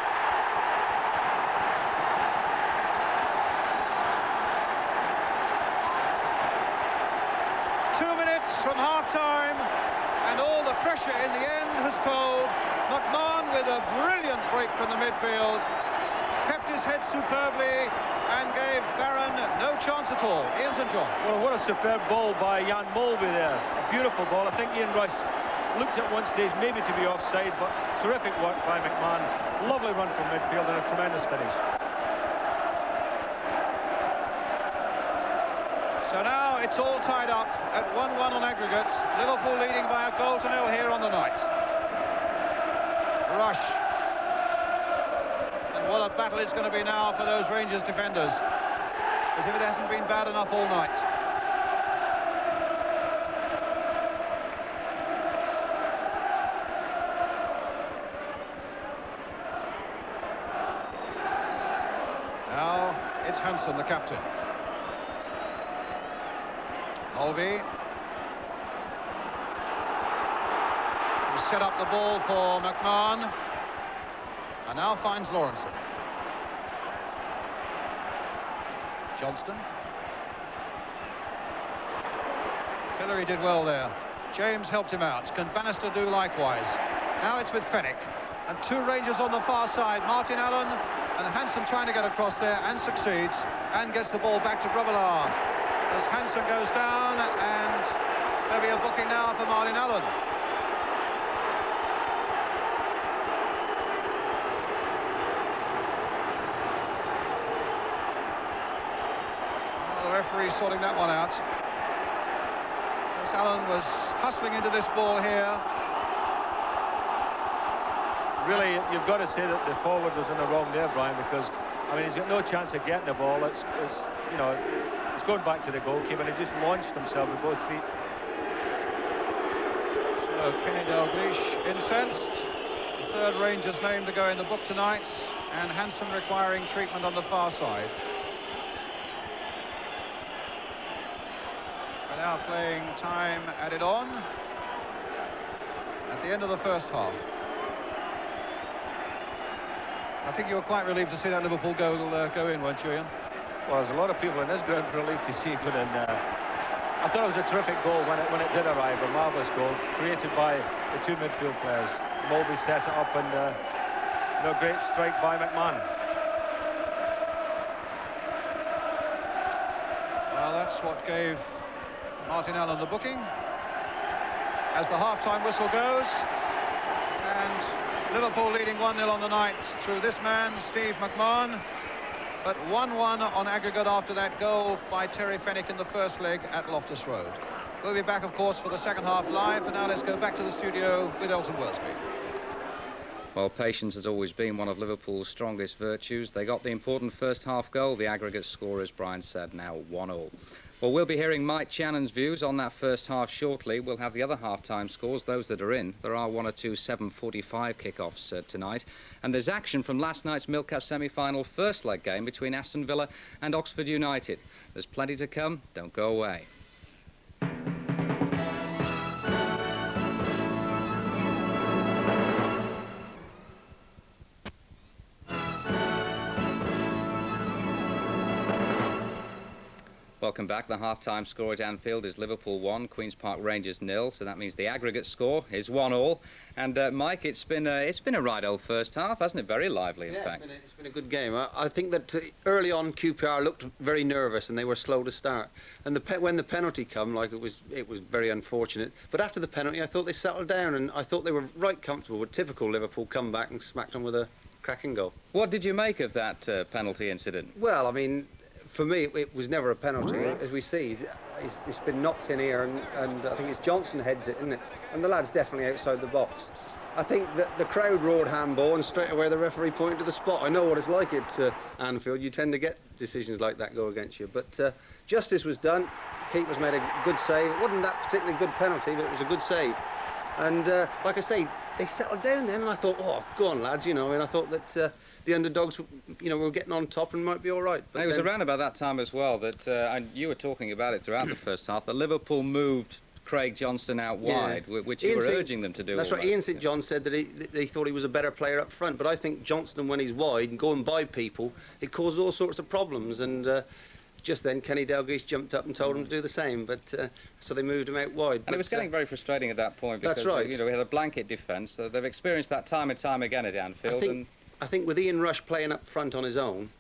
Two minutes from half-time, and all the pressure in the end has told. McMahon with a brilliant break from the midfield, kept his head superbly and gave Barron no chance at all. Ian St John. Well, what a superb ball by Jan Molby there. A beautiful ball. I think Ian Rush looked at one stage maybe to be offside, but terrific work by McMahon. Lovely run from midfield and a tremendous finish. So now it's all tied up at 1-1 on aggregate. Liverpool leading by a goal to nil here on the night. Rush. And what a battle it's going to be now for those Rangers defenders, as if it hasn't been bad enough all night. Now it's Hansen, the captain. Mulvey. He set up the ball for McMahon. And now finds Lawrenson. Johnston. Hillary did well there. James helped him out. Can Bannister do likewise? Now it's with Fenwick. And two Rangers on the far side. Martin Allen and Hansen trying to get across there and succeeds and gets the ball back to Brevillard. As Hansen goes down, and there'll be a booking now for Martin Allen. Well, the referee sorting that one out. As Allen was hustling into this ball here. Really, you've got to say that the forward was in the wrong there, Brian, because I mean he's got no chance of getting the ball. It's you know, it's going back to the goalkeeper, and he just launched himself with both feet. So Kenny Dalglish incensed. The third Rangers name to go in the book tonight, and Hansen requiring treatment on the far side. We're now playing time added on at the end of the first half. I think you were quite relieved to see that Liverpool goal go in, weren't you, Ian? Well, there's a lot of people in this ground relieved to see, but I thought it was a terrific goal when it did arrive, a marvellous goal created by the two midfield players. Mulvey set it up, and you know, great strike by McMahon. Well, that's what gave Martin Allen the booking. As the half-time whistle goes, and Liverpool leading 1-0 on the night through this man, Steve McMahon, but 1-1 on aggregate after that goal by Terry Fenwick in the first leg at Loftus Road. We'll be back, of course, for the second half live, and now let's go back to the studio with Elton Worsby. Well, patience has always been one of Liverpool's strongest virtues. They got the important first half goal. The aggregate score, as Brian said, now 1-1. Well, we'll be hearing Mike Channon's views on that first half shortly. We'll have the other half-time scores, those that are in. There are one or two 7:45 kickoffs tonight. And there's action from last night's Milk Cup semi-final first leg game between Aston Villa and Oxford United. There's plenty to come. Don't go away. Welcome back. The half-time score at Anfield is Liverpool 1, Queen's Park Rangers 0. So that means the aggregate score is 1-1. And Mike, it's been a right old first half, hasn't it? Very lively, in fact. It's been a good game. I think that early on QPR looked very nervous and they were slow to start. And when the penalty come, like it was very unfortunate. But after the penalty, I thought they settled down, and I thought they were right comfortable with typical Liverpool come back and smacked them with a cracking goal. What did you make of that penalty incident? Well, I mean, for me, it was never a penalty. As we see, it's been knocked in here, and I think it's Johnson heads it, isn't it? And the lad's definitely outside the box. I think that the crowd roared handball, and straight away the referee pointed to the spot. I know what it's like at Anfield. You tend to get decisions like that go against you. But justice was done. Keeper's made a good save. It wasn't that particularly good penalty, but it was a good save. And like I say, they settled down then, and I thought, oh, go on, lads, you know. And I thought that the underdogs, you know, were getting on top and might be all right. But it was around about that time as well that, and you were talking about it throughout the first half, that Liverpool moved Craig Johnston out wide, which you were urging them to do. That's right. Ian St John said that he thought he was a better player up front, but I think Johnston, when he's wide and going by people, it causes all sorts of problems. And just then, Kenny Dalglish jumped up and told him to do the same, but so they moved him out wide. And it was getting very frustrating at that point because that's right. You know, we had a blanket defence. So they've experienced that time and time again at Anfield. I think with Ian Rush playing up front on his own,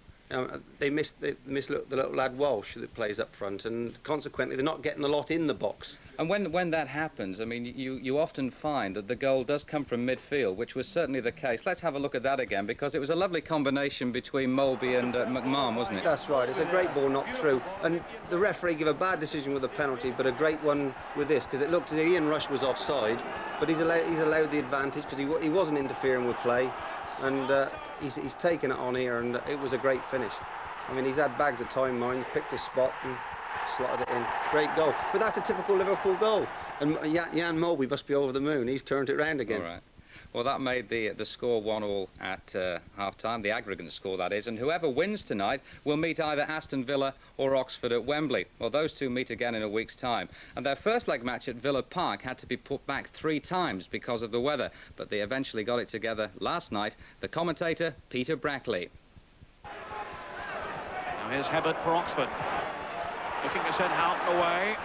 they missed the little lad Walsh that plays up front, and consequently they're not getting a lot in the box. And when that happens, I mean, you often find that the goal does come from midfield, which was certainly the case. Let's have a look at that again, because it was a lovely combination between Mulvey and McMahon, wasn't it? That's right. It's a great ball knocked through, and the referee gave a bad decision with the penalty, but a great one with this, because it looked as if Ian Rush was offside, but he's allowed the advantage because he wasn't interfering with play. And he's taken it on here, and it was a great finish. I mean, he's had bags of time, mind, picked his spot and slotted it in. Great goal. But that's a typical Liverpool goal. And Jan Mulvey must be over the moon. He's turned it round again. All right. Well, that made the score 1-1 at half-time, the aggregate score, that is. And whoever wins tonight will meet either Aston Villa or Oxford at Wembley. Well, those two meet again in a week's time. And their first leg match at Villa Park had to be put back 3 times because of the weather. But they eventually got it together last night. The commentator, Peter Brackley. Now here's Hibbert for Oxford. Looking to send Houghton away.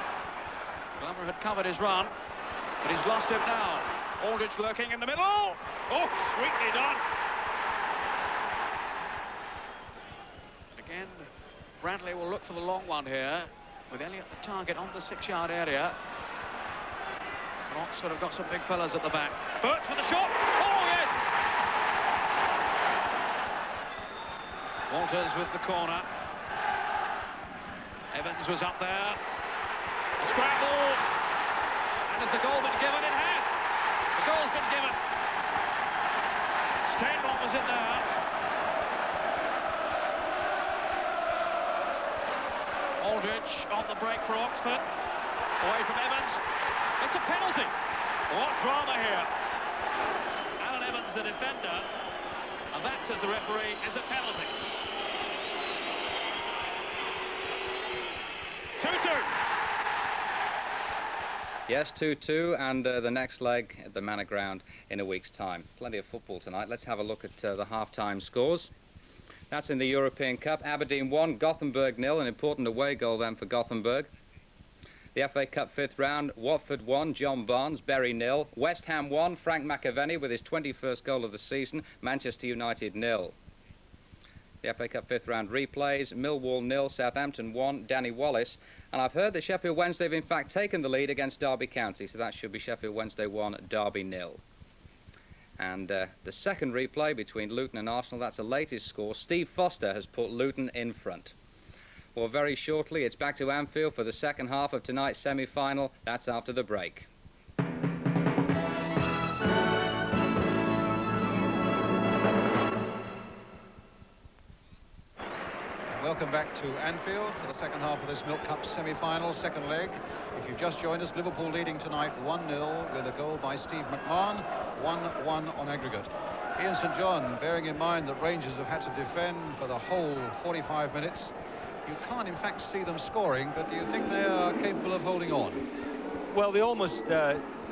Glover had covered his run. But he's lost him now. Aldridge lurking in the middle. Oh, sweetly done. Again, Bradley will look for the long one here, with Elliott the target on the 6-yard area. And Oxford have got some big fellas at the back. Birch with the shot. Oh, yes! Walters with the corner. Evans was up there. A scramble. And has the goal been given? It has. The goal's been given. Stenbom was in there. Aldridge on the break for Oxford. Away from Evans. It's a penalty. What drama here. Alan Evans, the defender. And that, says the referee, is a penalty. 2-2. Yes, 2-2, and the next leg at the Manor Ground in a week's time. Plenty of football tonight. Let's have a look at the half-time scores. That's in the European Cup. Aberdeen 1, Gothenburg 0, an important away goal then for Gothenburg. The FA Cup 5th round, Watford 1, John Barnes, Bury 0. West Ham 1, Frank McAvenny with his 21st goal of the season, Manchester United 0. The FA Cup 5th round replays, Millwall 0, Southampton 1, Danny Wallace. And I've heard that Sheffield Wednesday have in fact taken the lead against Derby County, so that should be Sheffield Wednesday 1, Derby 0. And the second replay between Luton and Arsenal, that's the latest score. Steve Foster has put Luton in front. Well, very shortly, it's back to Anfield for the second half of tonight's semi-final. That's after the break. Welcome back to Anfield for the second half of this Milk Cup semi-final, second leg. If you've just joined us, Liverpool leading tonight 1-0 with a goal by Steve McMahon, 1-1 on aggregate. Ian St John, bearing in mind that Rangers have had to defend for the whole 45 minutes, you can't in fact see them scoring, but do you think they are capable of holding on? Well, they almost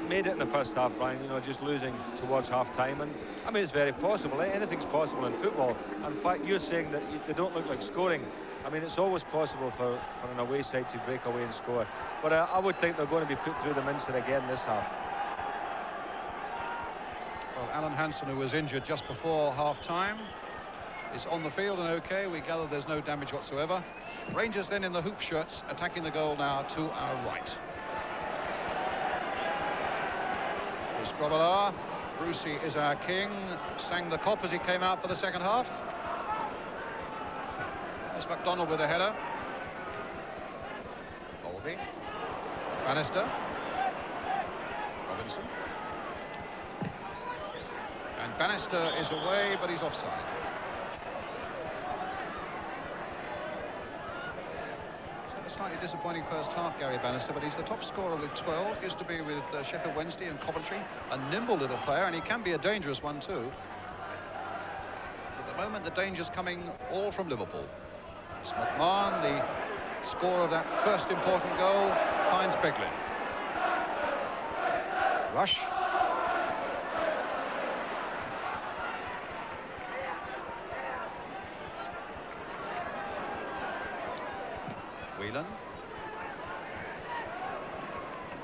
made it in the first half, Brian, you know, just losing towards half-time. And I mean, it's very possible. Anything's possible in football. In fact, you're saying that they don't look like scoring. I mean, it's always possible for an away side to break away and score. But I would think they're going to be put through the mincer again this half. Well, Alan Hansen, who was injured just before half-time, is on the field and okay. We gather there's no damage whatsoever. Rangers then in the hoop shirts, attacking the goal now to our right. Here's Grobbelaar. Brucey is our king. Sang the cop as he came out for the second half. There's MacDonald with a header. Bowlby. Bannister. Robinson. And Bannister is away, but he's offside. Slightly disappointing first half, Gary Bannister, but he's the top scorer with 12. Used to be with Sheffield Wednesday and Coventry. A nimble little player, and he can be a dangerous one too. At the moment, the danger's coming all from Liverpool. It's McMahon, the scorer of that first important goal, finds Beglin. Rush. Whelan.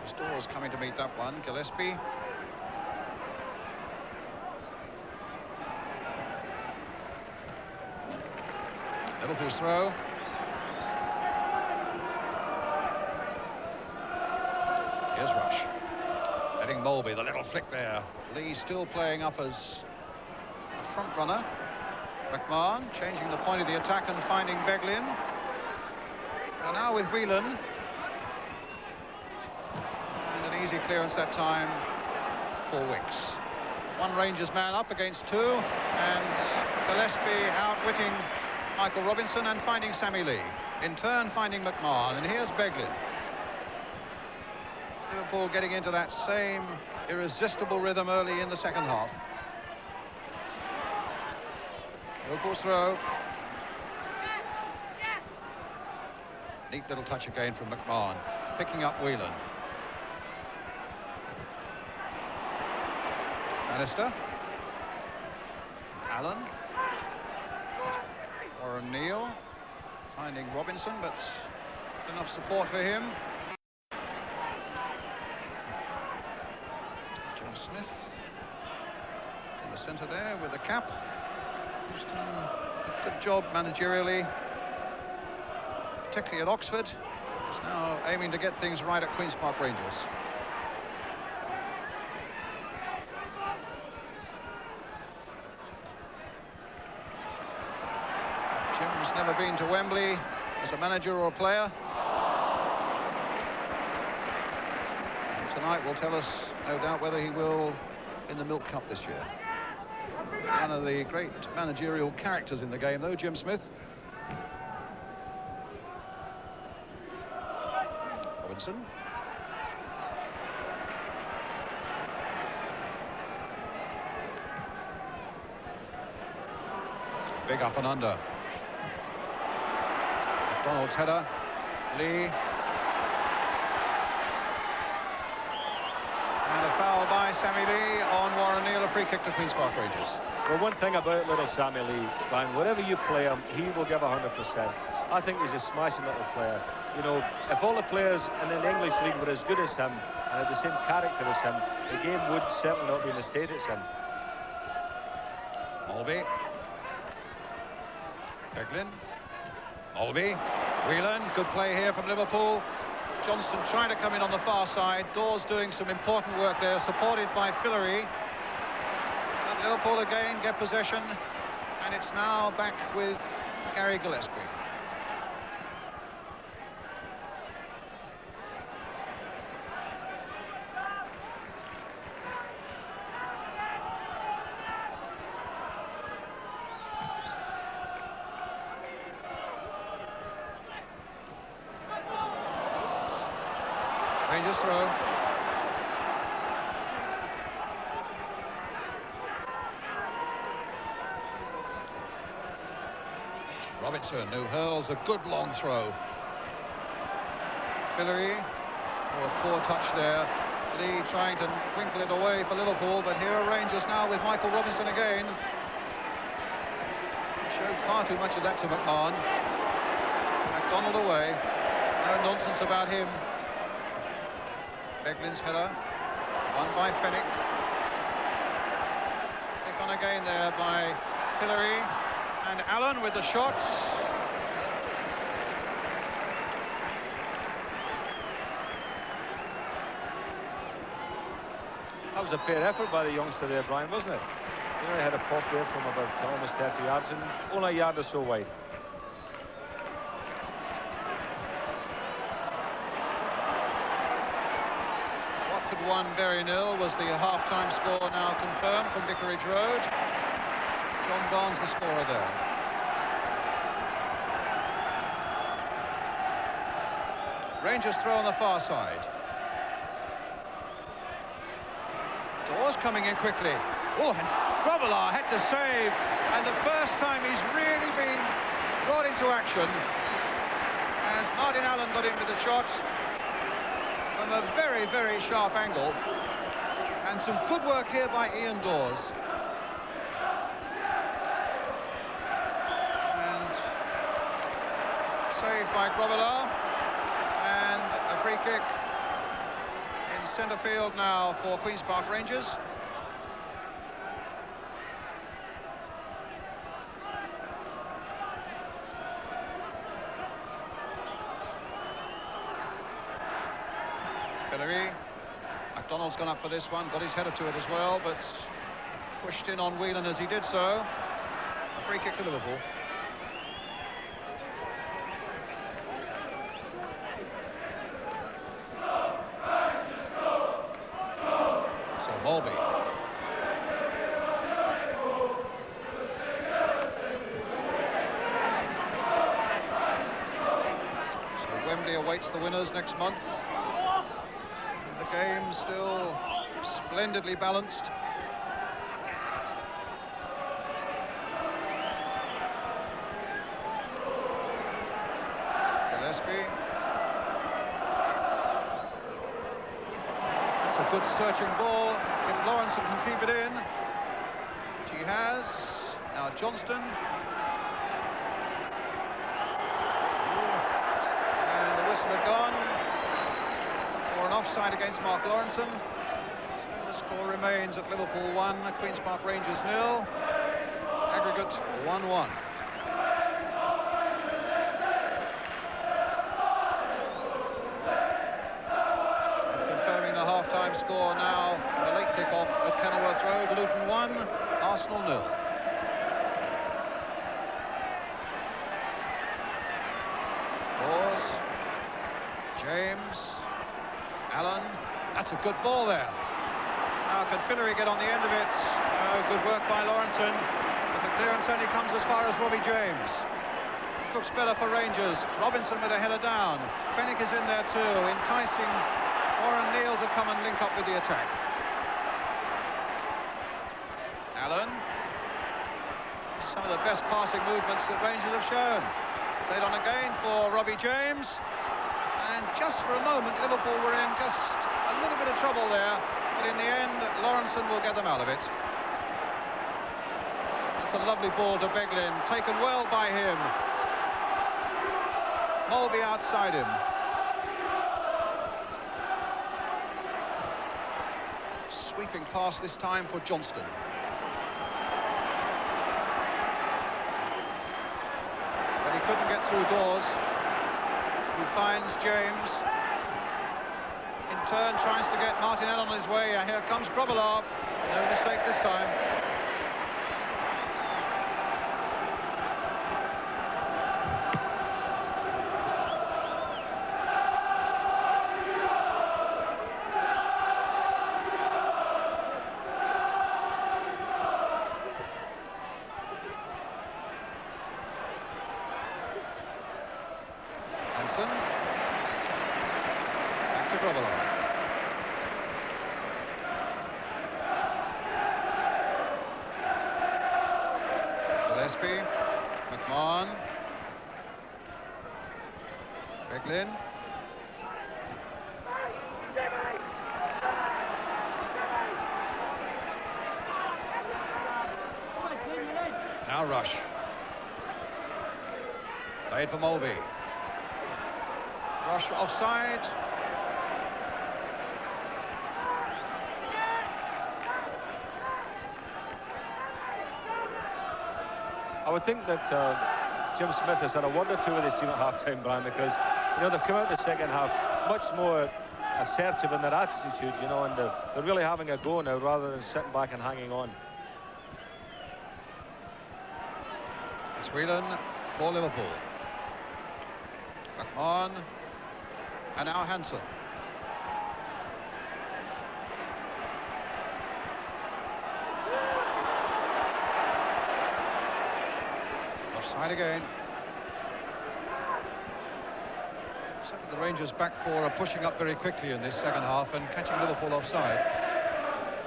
Storrs coming to meet that one. Gillespie. Liverpool's throw. Here's Rush. Heading Mulvey, the little flick there. Lee still playing up as a front runner. McMahon changing the point of the attack and finding Beglin. And now with Whelan. And an easy clearance that time for Wicks. One Rangers man up against two. And Gillespie outwitting Michael Robinson and finding Sammy Lee. In turn finding McMahon. And here's Beglin. Liverpool getting into that same irresistible rhythm early in the second half. Liverpool's throw. Neat little touch again from McMahon, picking up Whelan. Bannister. Allen. Warren Neal finding Robinson, but enough support for him. Smith in the centre there with the cap. He's done a good job managerially, particularly at Oxford. He's now aiming to get things right at Queen's Park Rangers. Jim's never been to Wembley as a manager or a player. And tonight will tell us, no doubt, whether he will in the Milk Cup this year. One of the great managerial characters in the game, though, Jim Smith. Robinson. Big up and under. McDonald's header. Lee. And a foul by Sammy Lee on Warren Neal, a free kick to Queen's Park Rangers. Well, one thing about little Sammy Lee, Brian, wherever you play him, he will give 100%. I think he's a smashing little player. You know, if all the players in the English league were as good as him and had the same character as him, the game would certainly not be in the state it's in. Mulvey. Beglin. Mulvey. Whelan. Good play here from Liverpool. Johnston trying to come in on the far side. Dawes doing some important work there, supported by Fillery. But Liverpool again get possession, and it's now back with Gary Gillespie. Rangers throw. Robinson, who hurls a good long throw. Fillery. Oh, a poor touch there. Lee trying to winkle it away for Liverpool, but here are Rangers now with Michael Robinson again. He showed far too much of that to McMahon. MacDonald away. No nonsense about him. Beglin's header, won by Fenwick. Pick on again there by Fillery, and Allen with the shots. That was a fair effort by the youngster there, Brian, wasn't it? You know, he had a pop there from about almost 30 yards and only a yard or so wide. Watford 1, Bury 0 was the half-time score now confirmed from Vicarage Road. John Barnes the scorer there. Rangers throw on the far side. Dawes coming in quickly. Oh, and Grobbelaar had to save, and the first time he's really been brought into action as Martin Allen got in with the shot from a very, very sharp angle, and some good work here by Ian Dawes. And saved by Grobbelaar, and a free kick in centre field now for Queen's Park Rangers. Fillery. MacDonald's gone up for this one, got his header to it as well, but pushed in on Whelan as he did so. A free kick to Liverpool. So Mulvey. So Wembley awaits the winners next month. The game still splendidly balanced. Gillespie. That's a good searching ball if Lawrenson can keep it in, which he has. Now Johnston. And the whistle had gone. An offside against Mark Lawrenson. So the Score remains at Liverpool 1, Queen's Park Rangers 0. Aggregate 1-1. Confirming the half-time score now from the late kick-off at Kenilworth Road. Luton 1, Arsenal 0. Dawes, James, Allen. That's a good ball there. Now can Fillery get on the end of it? Good work by Lawrenson. But the clearance only comes as far as Robbie James. This looks better for Rangers. Robinson with a header down. Fenwick is in there too, enticing Warren Neal to come and link up with the attack. Allen. Some of the best passing movements that Rangers have shown. Played on again for Robbie James. And just for a moment, Liverpool were in just a little bit of trouble there. But in the end, Lawrenson will get them out of it. That's a lovely ball to Beglin, taken well by him. Mulvey outside him. Sweeping pass this time for Johnston. But he couldn't get through Dawes, who finds James. In turn tries to get Martinelli on his way. Here comes Grobbelaar. No mistake this time. Hansen. Back to Grobbelaar. Gillespie, McMahon, Beglin. Now Rush. Played for Mulvey. Rush offside. I would think that Jim Smith has had a word or two with his team at half-time, Brian, because, you know, they've come out in the second half much more assertive in their attitude, you know, and they're really having a go now rather than sitting back and hanging on. It's Whelan for Liverpool. McMahon. And now Hansen. Offside again. Second, the Rangers back four are pushing up very quickly in this second half and catching Liverpool offside.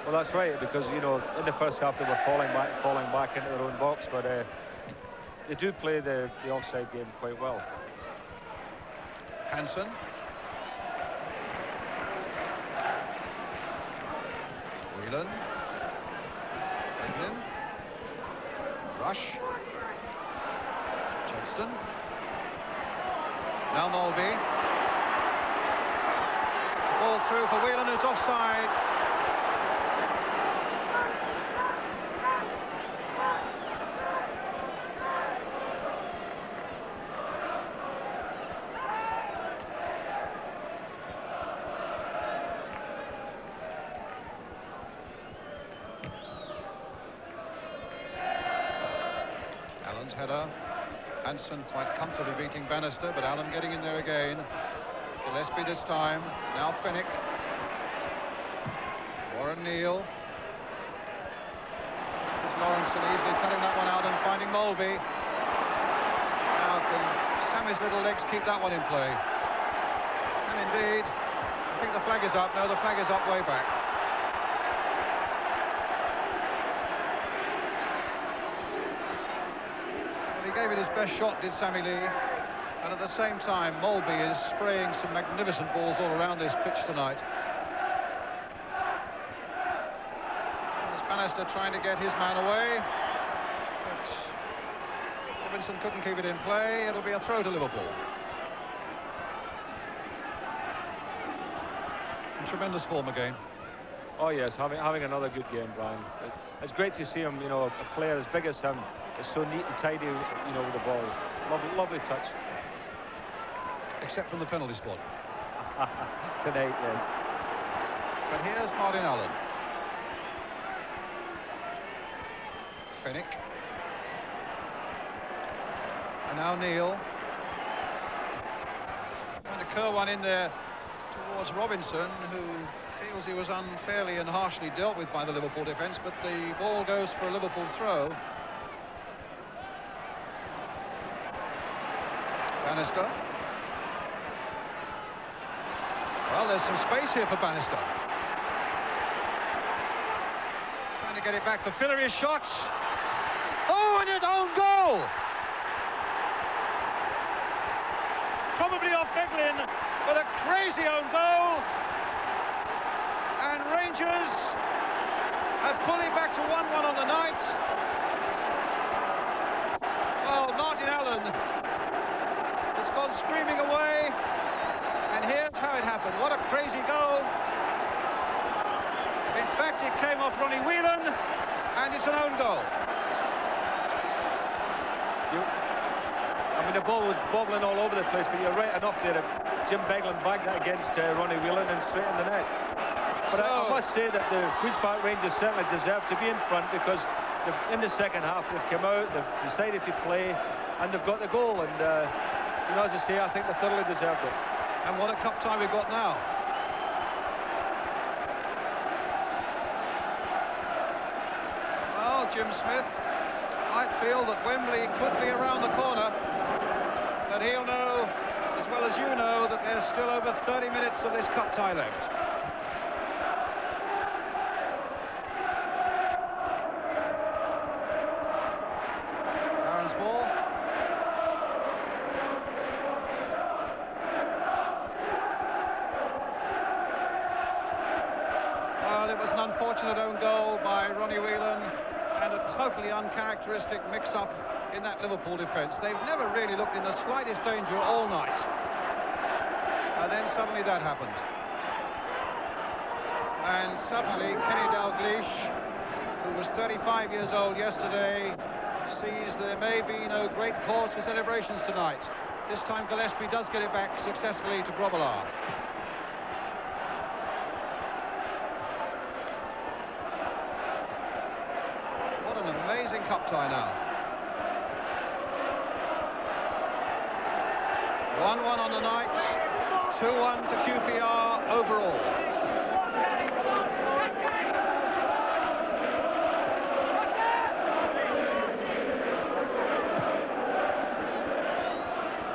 Well, that's right, because, you know, in the first half they were falling back into their own box, but they do play the offside game quite well. Hansen. Whelan. Beglin. Rush. Johnston. Now Mulvey. Ball through for Whelan, who's offside. Header. Hansen quite comfortably beating Bannister, but Allen getting in there again. Gillespie this time. Now Fenwick. Warren Neal. It's Lawrenson easily cutting that one out and finding Mulvey. Now can Sammy's little legs keep that one in play? And indeed, I think the flag is up. No, the flag is up way back. He gave it his best shot, did Sammy Lee, and at the same time Mulvey is spraying some magnificent balls all around this pitch tonight. There's Bannister trying to get his man away, but Robinson couldn't keep it in play. It'll be a throw to Liverpool. In tremendous form again. Oh yes, having another good game, Brian. It's great to see him, you know, a player as big as him is so neat and tidy, you know, with the ball. Lovely touch. Except from the penalty spot. Tonight, yes. But here's Martin Allen. Fennick. And now Neil. Trying to curl one in there towards Robinson, who feels he was unfairly and harshly dealt with by the Liverpool defence, but the ball goes for a Liverpool throw. Bannister. Well, there's some space here for Bannister. Trying to get it back for Fillery's shots. Oh, and an own goal! Probably off Feglin, but a crazy own goal. And Rangers have pulled it back to 1-1 on the night. Well, Martin Allen has gone screaming away. And here's how it happened. What a crazy goal. In fact, it came off Ronnie Whelan, and it's an own goal. I mean, the ball was bobbling all over the place, but you're right enough there. Jim Beglin bagged that against Ronnie Whelan and straight in the net. But I must say that the Queen's Park Rangers certainly deserve to be in front, because in the second half they've come out, they've decided to play, and they've got the goal. And, you know, as I say, I think they thoroughly deserved it. And what a cup tie we've got now. Well, Jim Smith might feel that Wembley could be around the corner, but he'll know, as well as you know, that there's still over 30 minutes of this cup tie left. Aaron's ball. Well, it was an unfortunate own goal by Ronnie Whelan, and a totally uncharacteristic mix-up in that Liverpool defence. They've never really looked in the slightest danger all night. And then suddenly that happened. And suddenly Kenny Dalglish, who was 35 years old yesterday, sees there may be no great cause for celebrations tonight. This time Gillespie does get it back successfully to Grobbelaar. What an amazing cup tie now. 1-1 on the night, 2-1 to QPR overall.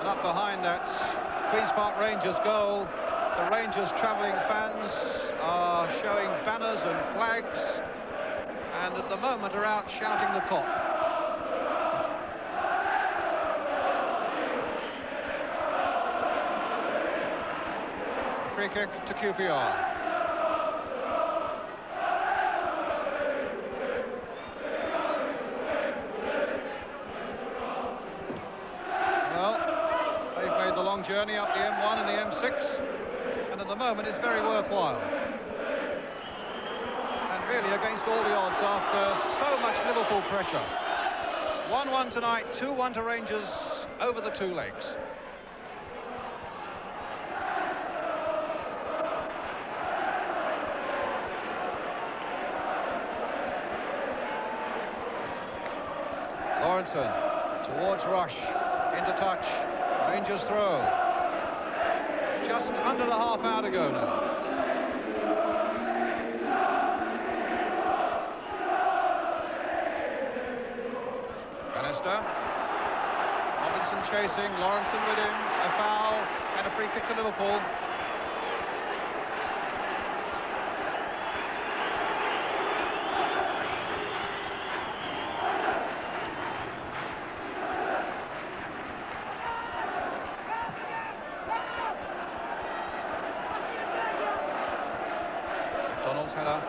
And up behind that Queen's Park Rangers goal, the Rangers travelling fans are showing banners and flags, and at the moment are out shouting the cop. Free kick to QPR. Well, they've made the long journey up the M1 and the M6, and at the moment it's very worthwhile. And really against all the odds after so much Liverpool pressure. 1-1 tonight, 2-1 to Rangers over the two legs. Lawrenson towards Rush, into touch, Rangers throw. Just under the half hour to go now. Bannister. Robinson chasing, Lawrenson with him, a foul and a free kick to Liverpool. Header.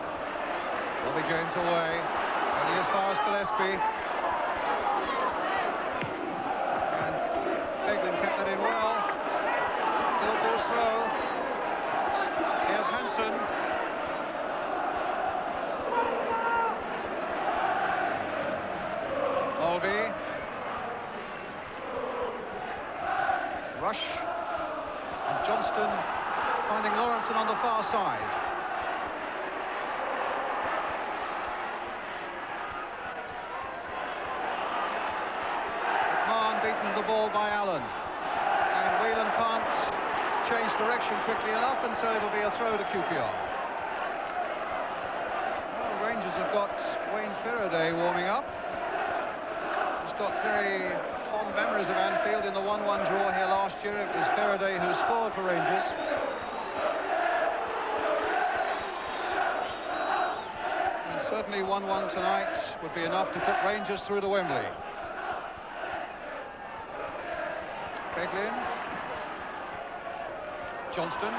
Bobby James away, only as far as Gillespie. And Beglin kept that in well. Liverpool's throw. Here's Hansen. the far side. McMahon beaten to the ball by Allen. And Whelan can't change direction quickly enough, and so it'll be a throw to QPR. Well, Rangers have got Wayne Faraday warming up. He's got very fond memories of Anfield in the 1-1 draw here last year. It was Faraday who scored for Rangers. And certainly 1-1 tonight would be enough to put Rangers through to Wembley. Beglin. Johnston.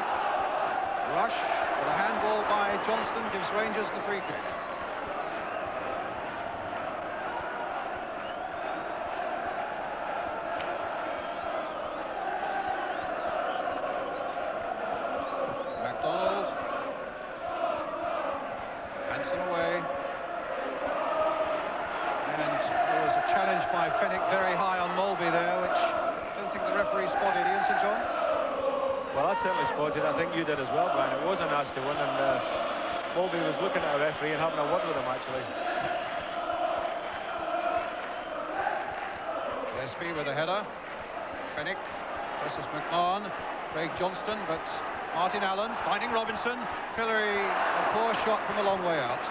Rush. With a handball by Johnston gives Rangers the free kick. MacDonald. Hanson away. And there was a challenge by Fenwick very high on Molby there, which I don't think the referee spotted. Ian St John? Well, I certainly spotted. I think you did as well, Brian. It was a nasty one, and Molby was looking at a referee and having a word with him, actually. Gillespie with a header. Fenwick versus McMahon. Craig Johnston, but Martin Allen finding Robinson. Fillery, a poor shot from a long way out.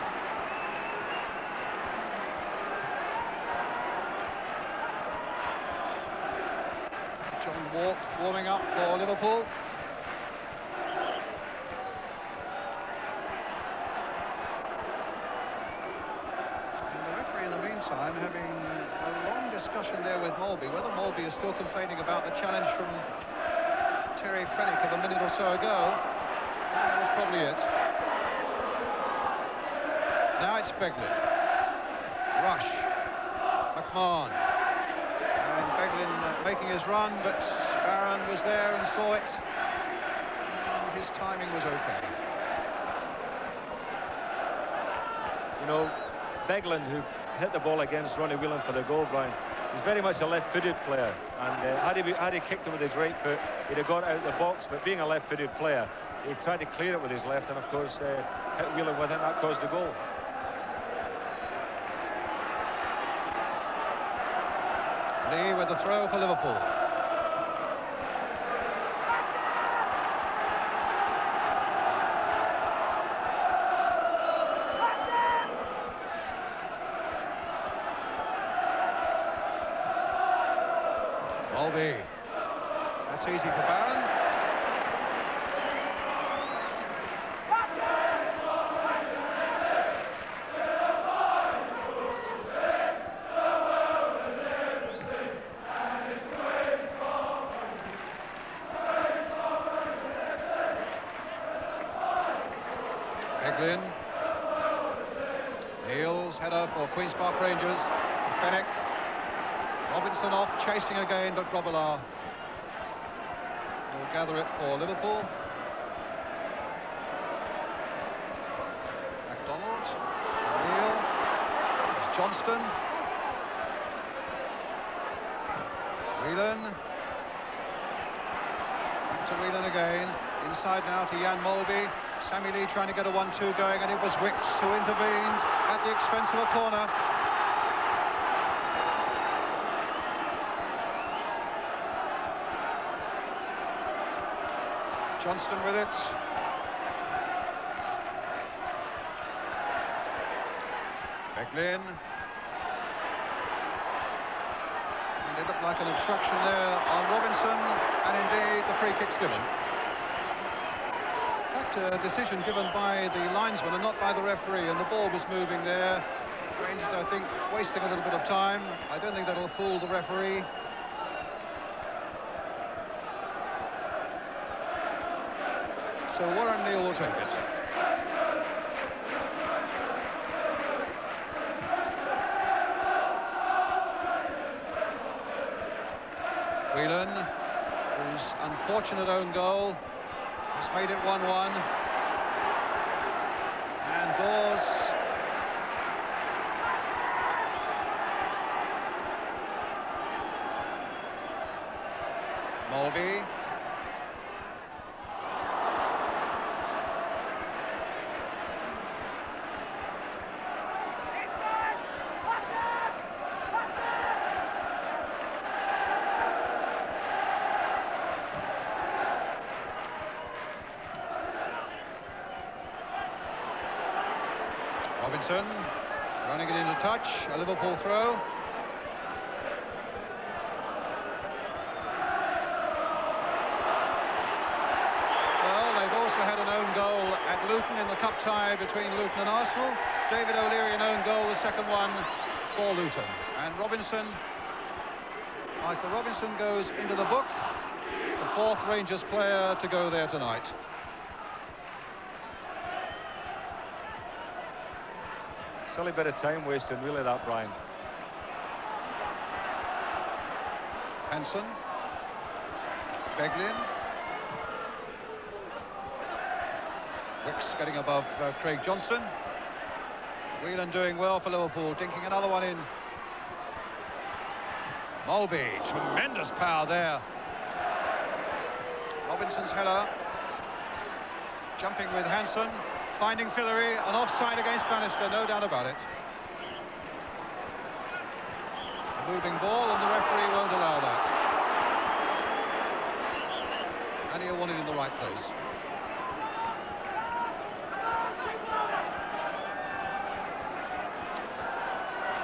John Walk warming up for Liverpool. Time having a long discussion there with Molby, whether Molby is still complaining about the challenge from Terry Fenwick of a minute or so ago. That was probably it. Now it's Beglin. Rush. McMahon. And Beglin making his run, but Barron was there and saw it. And his timing was okay. You know, Beglin, who hit the ball against Ronnie Whelan for the goal, Brian, he's very much a left-footed player, and had he kicked it with his right foot, he'd have got out of the box. But being a left-footed player, he tried to clear it with his left, and of course hit Whelan with it, and that caused the goal. Lee with the throw for Liverpool. Molby. That's easy for Barron. Beglin. Neal's header for Queen's Park Rangers. Fenwick. Robinson off, chasing again, but Robillard will gather it for Liverpool. MacDonald. Neal. There's Johnston. Whelan. Back to Whelan again. Inside now to Jan Molby. Sammy Lee trying to get a 1-2 going, and it was Wicks who intervened at the expense of a corner. Johnston with it. Beglin. And it looked like an obstruction there on Robinson, and indeed the free kick's given. That decision given by the linesman and not by the referee, and the ball was moving there. Rangers, I think, wasting a little bit of time. I don't think that'll fool the referee. So Warren Neal will take it. Whelan, whose unfortunate own goal has made it 1-1. And Dawes Molby. Robinson running it into touch, a Liverpool throw. Well, they've also had an own goal at Luton in the cup tie between Luton and Arsenal. David O'Leary, an own goal, the second one for Luton. And Robinson, Michael Robinson, goes into the book, the fourth Rangers player to go there tonight. Silly bit of time wasting, really, that, Brian. Hansen, Beglin, Wicks getting above Craig Johnston. Whelan doing well for Liverpool, dinking another one in. Mulby, tremendous power there. Robinson's header, jumping with Hansen, finding Fillery, an offside against Bannister, no doubt about it. A moving ball, and the referee won't allow that. And he'll want it in the right place.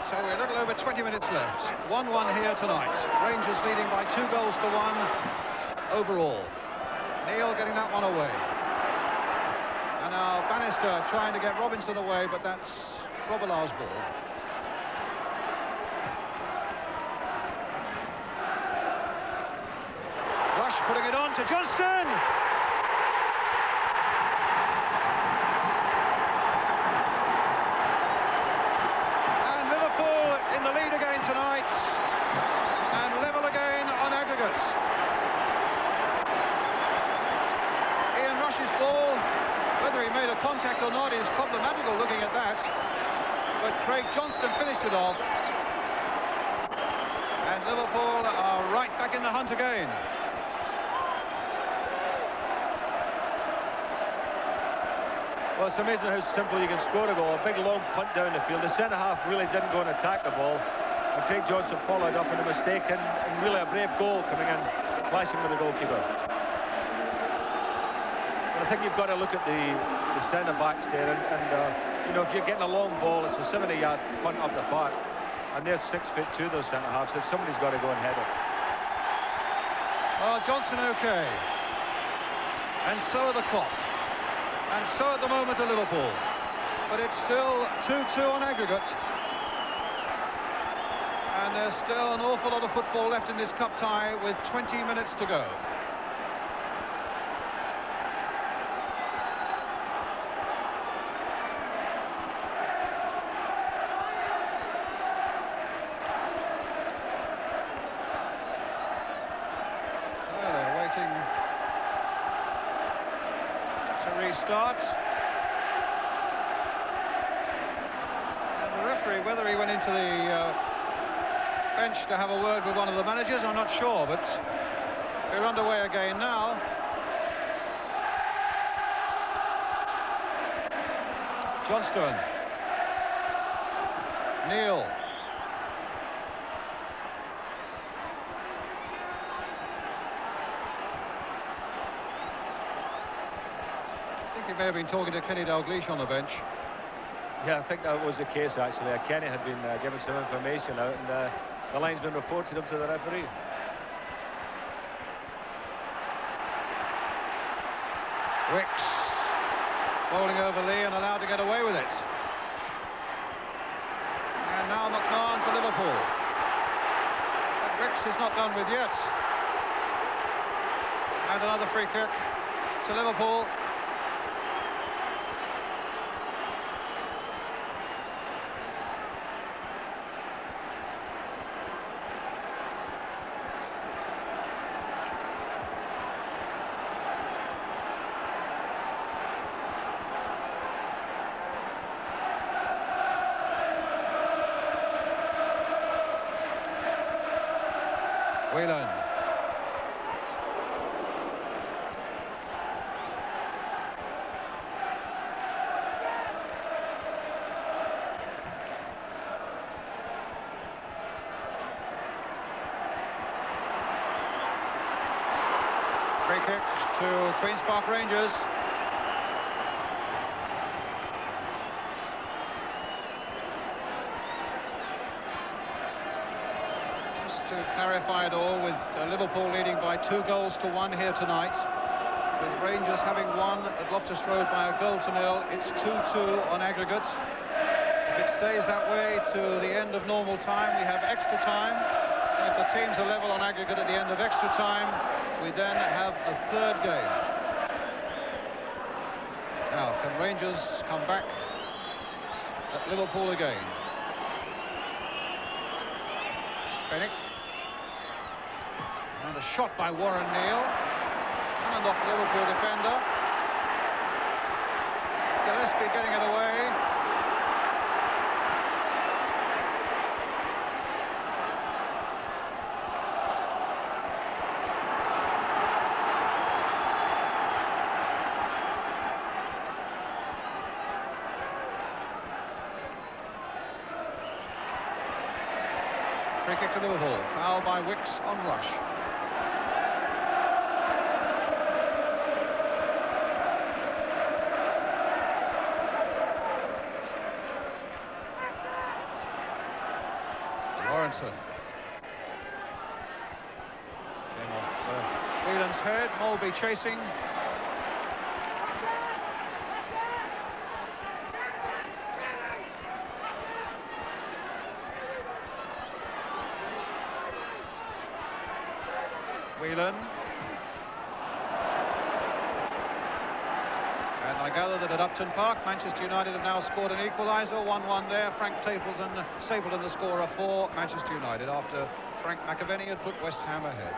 So we're a little over 20 minutes left. 1-1 here tonight. Rangers leading by 2 goals to 1 overall. Neil getting that one away. And now Bannister trying to get Robinson away, but that's Robilard's ball. Rush putting it on to Johnston. And Liverpool in the lead again tonight. And level again on aggregate. Ian Rush's ball, whether he made a contact or not is problematical looking at that. But Craig Johnston finished it off. And Liverpool are right back in the hunt again. Well, it's amazing how simple you can score a goal. A big long punt down the field. The centre-half really didn't go and attack the ball. And Craig Johnston followed up in a mistake, and really a brave goal coming in, clashing with the goalkeeper. I think you've got to look at the centre-backs there, and you know, if you're getting a long ball, it's a 70-yard punt up the park, and they're 6'2", those centre-halves. If somebody's got to go and head it. Well, Johnston okay. And so are the clock. And so at the moment are Liverpool. But it's still 2-2 on aggregate. And there's still an awful lot of football left in this cup tie with 20 minutes to go. So they're waiting to restart. And the referee, whether he went into the bench to have a word with one of the managers, I'm not sure, but we're underway again now. Johnston. Neil. I think he may have been talking to Kenny Dalglish on the bench. Yeah, I think that was the case, actually. Kenny had been given some information out, and the line's been reported up to the referee. Wicks bowling over Lee and allowed to get away with it. And now McMahon for Liverpool. But Wicks is not done with yet. And another free kick to Liverpool. Whelan. Free kick to Queen's Park Rangers. to clarify it all with Liverpool leading by 2-1 here tonight. With Rangers having won at Loftus Road by a 0-0, it's 2-2 on aggregate. If it stays that way to the end of normal time, we have extra time. And if the teams are level on aggregate at the end of extra time, we then have a third game. Now, can Rangers come back at Liverpool again? Fennick. And a shot by Warren Neal. And off the Liverpool defender. Gillespie getting it away. Free kick to Liverpool. Foul by Wicks on Rush. Lawrenson. Came off Whelan's head. Mulby chasing. Whelan. And I gather that at Upton Park, Manchester United have now scored an equaliser, 1-1 there. Frank Stapleton the scorer for Manchester United after Frank McAvenny had put West Ham ahead.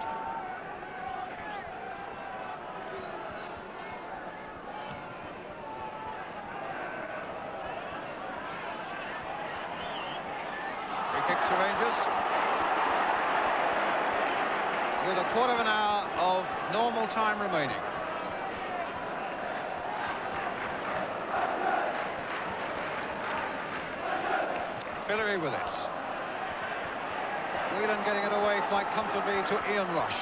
Free kick to Rangers. With a quarter of an hour of normal time remaining. Fillery with it. Whelan getting it away quite comfortably to Ian Rush.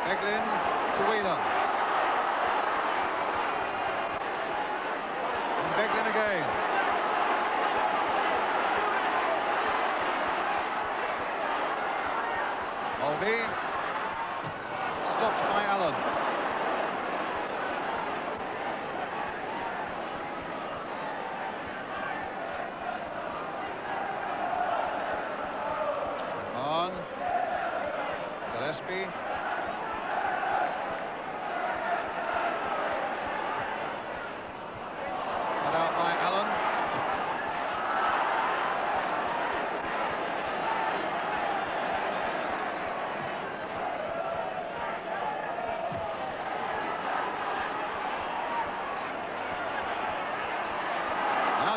Beglin to Whelan. And Beglin again. Mulvey. Stopped by Allen. On. Gillespie. Cut out by Allen.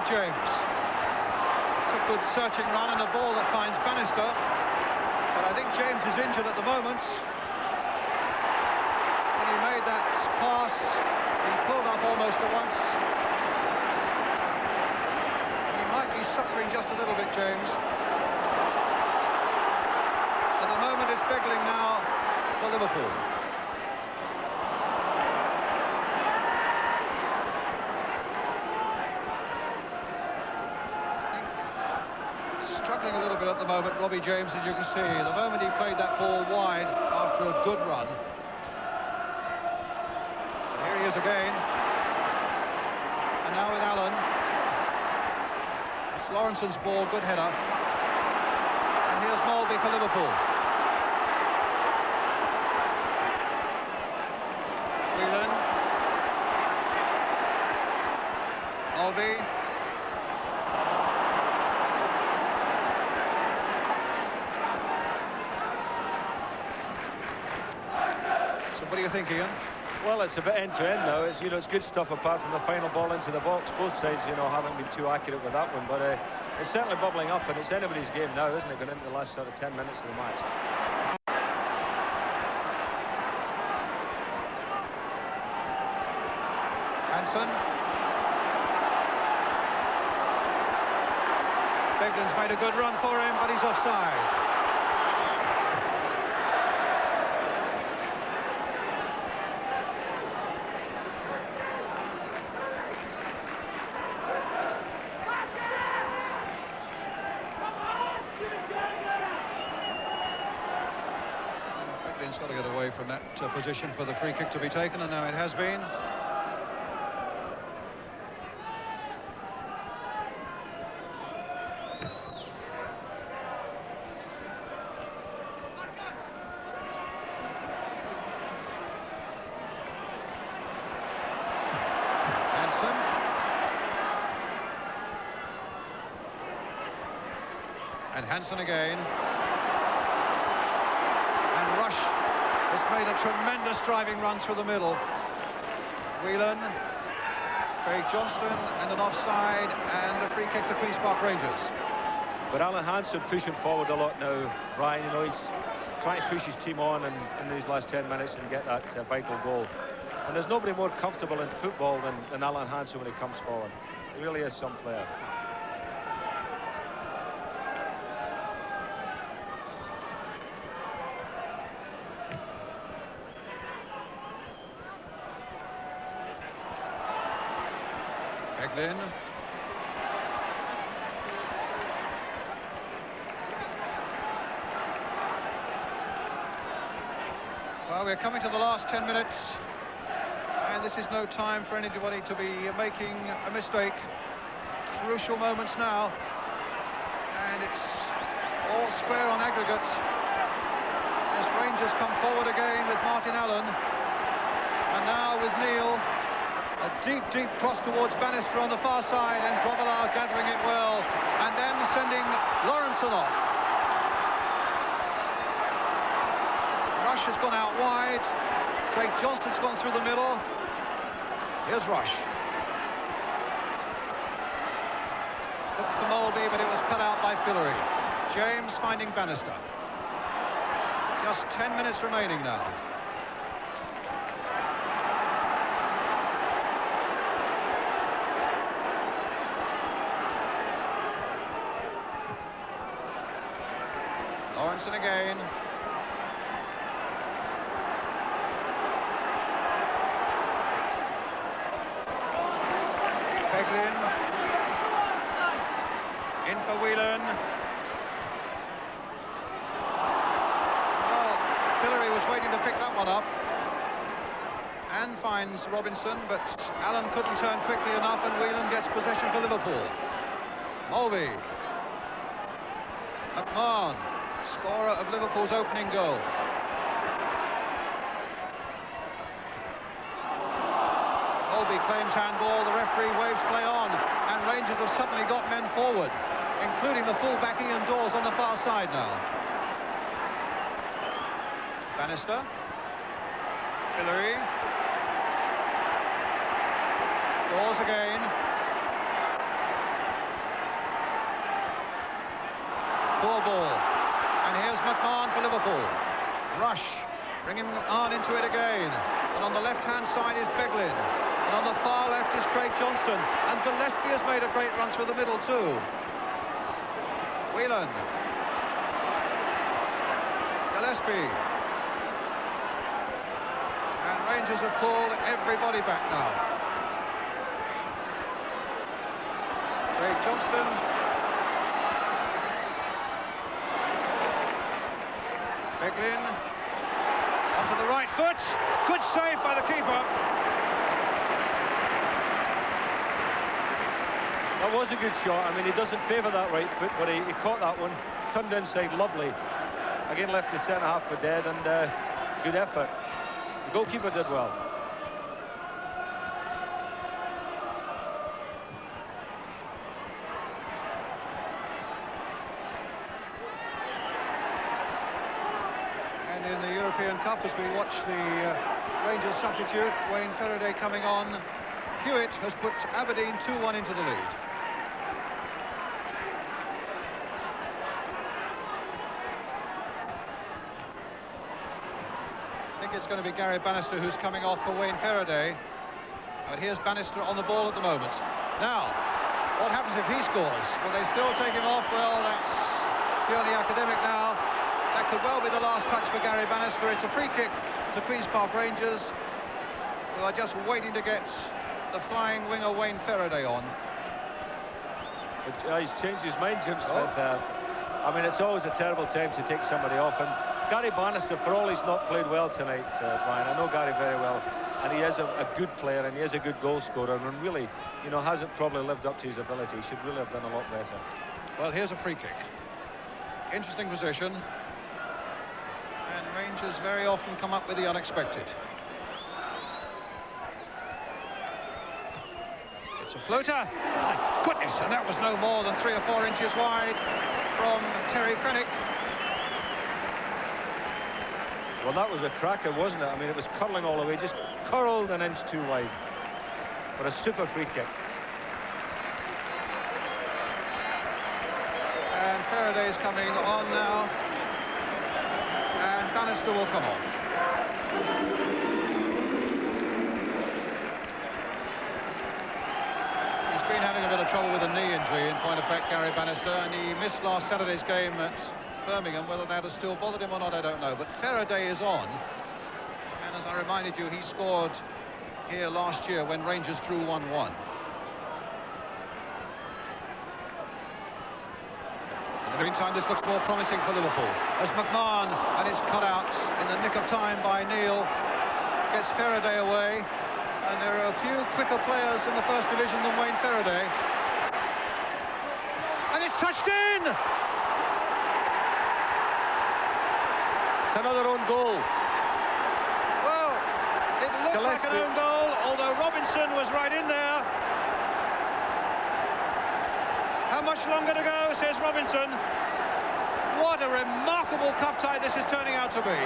James. It's a good searching run and a ball that finds Bannister. But I think James is injured at the moment. When he made that pass, he pulled up almost at once. He might be suffering just a little bit, James. At the moment, it's Beglin now for Liverpool. Struggling a little bit at the moment, Robbie James, as you can see. The moment he played that ball wide after a good run. And here he is again. And now with Allen. It's Lawrenson's ball, good header. And here's Mulvey for Liverpool. Whelan. Mulvey. What do you think, Ian? Well, it's a bit end-to-end now. It's, it's good stuff apart from the final ball into the box. Both sides, haven't been too accurate with that one, but it's certainly bubbling up, and it's anybody's game now, isn't it, going into the last sort of 10 minutes of the match. Hansen. Beglin's made a good run for him, but he's offside. got to get away from that position for the free kick to be taken, and now it has been. And Hansen again. And Rush has made a tremendous driving run through the middle. Whelan, Craig Johnston, and an offside, and a free kick to Queen's Park Rangers. But Alan Hansen pushing forward a lot now, Brian. You know, he's trying to push his team on in these last 10 minutes and get that vital goal. And there's nobody more comfortable in football than Alan Hansen when he comes forward. He really is some player. Eglin. Well, we're coming to the last 10 minutes, and this is no time for anybody to be making a mistake. Crucial moments now, and it's all square on aggregate as Rangers come forward again with Martin Allen, and now with Neil. A deep, deep cross towards Bannister on the far side, and Grobbelaar gathering it well, and then sending Lawrenson off. Rush has gone out wide. Craig Johnston's gone through the middle. Here's Rush. Looked for Molby, but it was cut out by Fillery. James finding Bannister. Just 10 minutes remaining now. Lawrenson again. Peglin. In for Whelan. Well, Fillery was waiting to pick that one up. And finds Robinson, but Allen couldn't turn quickly enough, and Whelan gets possession for Liverpool. Mulvey. McMahon, scorer of Liverpool's opening goal. Mulvey claims handball, the referee waves play on, and Rangers have suddenly got men forward, including the full-back Ian Dawes on the far side now. Bannister. Fillery. Dawes again. Poor ball. And here's McMahon for Liverpool. Rush, bringing on into it again. And on the left-hand side is Beglin. And on the far left is Craig Johnston. And Gillespie has made a great run through the middle too. Whelan. Gillespie. And Rangers have pulled everybody back now. Craig Johnston. Beglin. Onto the right foot. Good save by the keeper. That was a good shot. I mean, he doesn't favour that right foot, but he caught that one. Turned inside, lovely. Again, left his centre-half for dead, and good effort. The goalkeeper did well. And in the European Cup, as we watch the Rangers substitute, Wayne Faraday coming on, Hewitt has put Aberdeen 2-1 into the lead. I think it's going to be Gary Bannister who's coming off for Wayne Faraday. But here's Bannister on the ball at the moment. Now, what happens if he scores? Will they still take him off? Well, that's purely academic now. That could well be the last touch for Gary Bannister. It's a free kick to Queen's Park Rangers, who are just waiting to get the flying winger Wayne Faraday on. But, he's changed his mind, Jim Smith. I mean, it's always a terrible time to take somebody off, and Gary Bannister, for all he's not played well tonight, Brian, I know Gary very well, and he is a good player, and he is a good goal scorer, and really, you know, hasn't probably lived up to his ability. He should really have done a lot better. Well, here's a free kick. Interesting position. And Rangers very often come up with the unexpected. It's a floater. My goodness, and that was no more than 3 or 4 inches wide from Terry Fenwick. Well, that was a cracker, wasn't it? I mean, it was curling all the way, just curled an inch too wide. But a super free kick. And Faraday's coming on now. And Bannister will come on. He's been having a bit of trouble with a knee injury, in point of fact, Gary Bannister, and he missed last Saturday's game at Birmingham. Whether that has still bothered him or not, I don't know. But Faraday is on. And as I reminded you, he scored here last year when Rangers drew 1-1. In the meantime, this looks more promising for Liverpool. As McMahon, and it's cut out in the nick of time by Neil, gets Faraday away. And there are a few quicker players in the first division than Wayne Faraday. And it's touched in! It's another own goal. Well, it looked like an Gillespie. own goal, although Robinson was right in there. How much longer to go, says Robinson. What a remarkable cup tie this is turning out to be.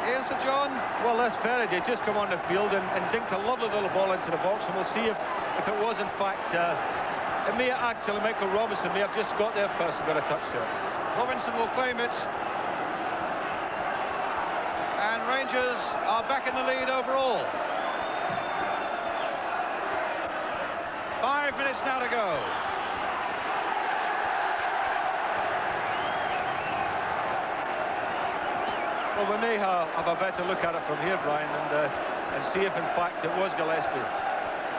Ian St John. Well, that's Faraday just come on the field and dinked a lovely little ball into the box, and we'll see if it was in fact it may actually Michael Robinson may have just got there first and got a touch there. Robinson will claim it. And Rangers are back in the lead overall. 5 minutes now to go. Well, we may have a better look at it from here, Brian, and see if in fact it was Gillespie.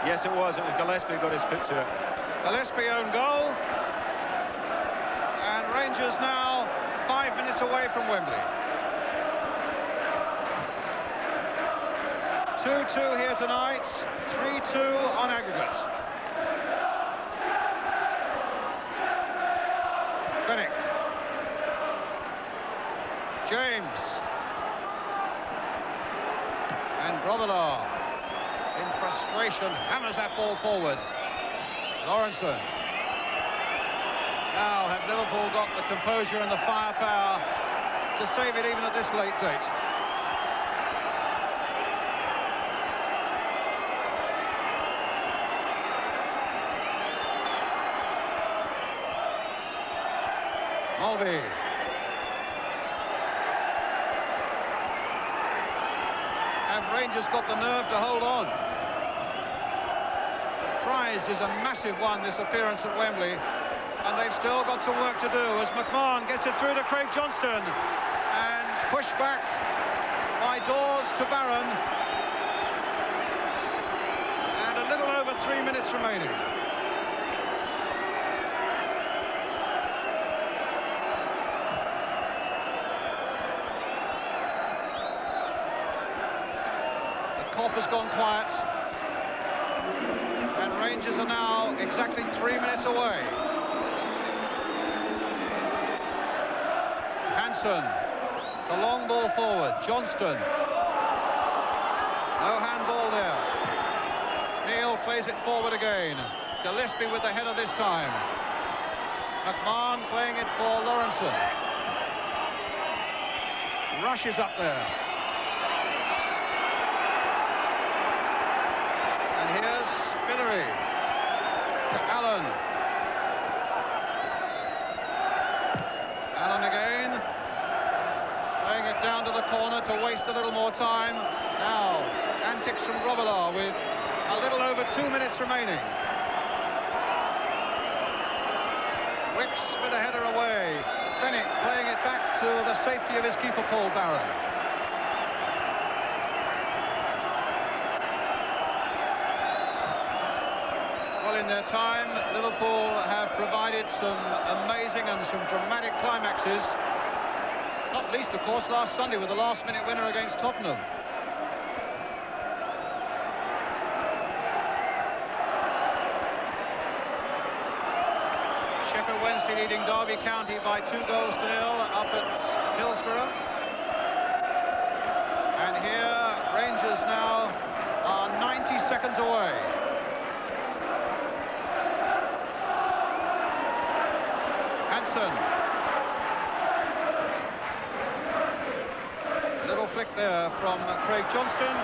Yes, it was. It was Gillespie who got his foot to it. Gillespie own goal. And Rangers now 5 minutes away from Wembley. 2-2 here tonight, 3-2 on aggregate. Fenwick. James. And Grobbelaar, in frustration, hammers that ball forward. Lawrenson. Now have Liverpool got the composure and the firepower to save it even at this late date? Mulvey. Have Rangers got the nerve to hold on? The prize is a massive one, this appearance at Wembley, and they've still got some work to do as McMahon gets it through to Craig Johnston and pushed back by Dawes to Barron, and a little over 3 minutes remaining. Kop has gone quiet, and Rangers are now exactly 3 minutes away. Hansen, the long ball forward, Johnston. No handball there. Neil plays it forward again. Gillespie with the header this time. McMahon playing it for Lawrenson. Rush is up there. And here's Fillery to Allen. Allen again. Playing it down to the corner to waste a little more time. Now, antics from Grobbelaar with a little over 2 minutes remaining. Wicks with a header away. Fenwick playing it back to the safety of his keeper, Paul Barron. in their time. Liverpool have provided some amazing and some dramatic climaxes. Not least, of course, last Sunday with the last-minute winner against Tottenham. Sheffield Wednesday leading Derby County by 2 goals to 0 up at Hillsborough. And here, Rangers now are 90 seconds away. Hansen. A little flick there from Craig Johnston.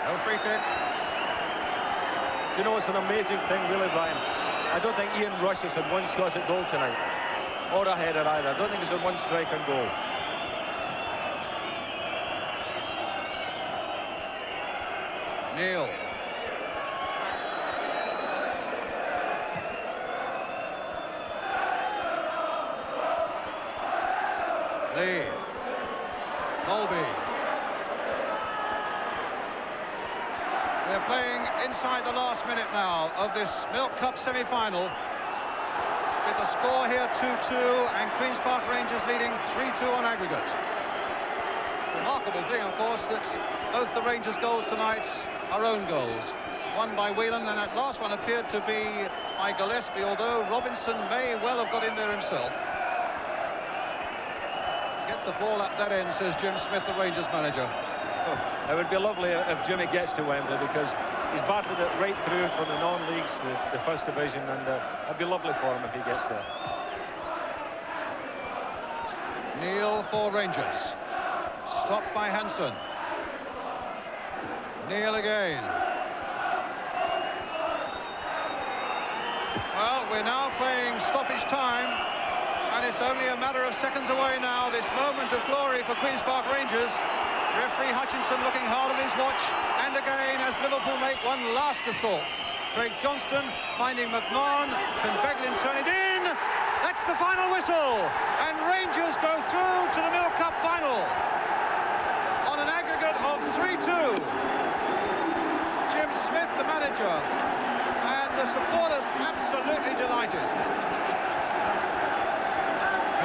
No free kick. Do you know, it's an amazing thing, really, Brian. I don't think Ian Rush has had one shot at goal tonight, or a header either. I don't think he's had one strike on goal. Neil. Lee. Mulby. They're playing inside the last minute now of this Milk Cup semi-final. With the score here 2-2 and Queen's Park Rangers leading 3-2 on aggregate. Remarkable thing, of course, that both the Rangers' goals tonight are own goals. One by Whelan, and that last one appeared to be by Gillespie, although Robinson may well have got in there himself. Get the ball up that end, says Jim Smith, the Rangers manager. Oh, it would be lovely if Jimmy gets to Wembley, because he's battled it right through from the non-leagues, the first division, and it'd be lovely for him if he gets there. Neil for Rangers. Stopped by Hansen. Neil again. Well, we're now playing stoppage time, and it's only a matter of seconds away now, this moment of glory for Queen's Park Rangers. Referee Hutchinson looking hard at his watch, and again as Liverpool make one last assault. Craig Johnston finding McMahon, can Beglin turn it in? That's the final whistle, and Rangers go through to the Milk Cup final on an aggregate of 3-2. Jim Smith, the manager, and the supporters absolutely delighted.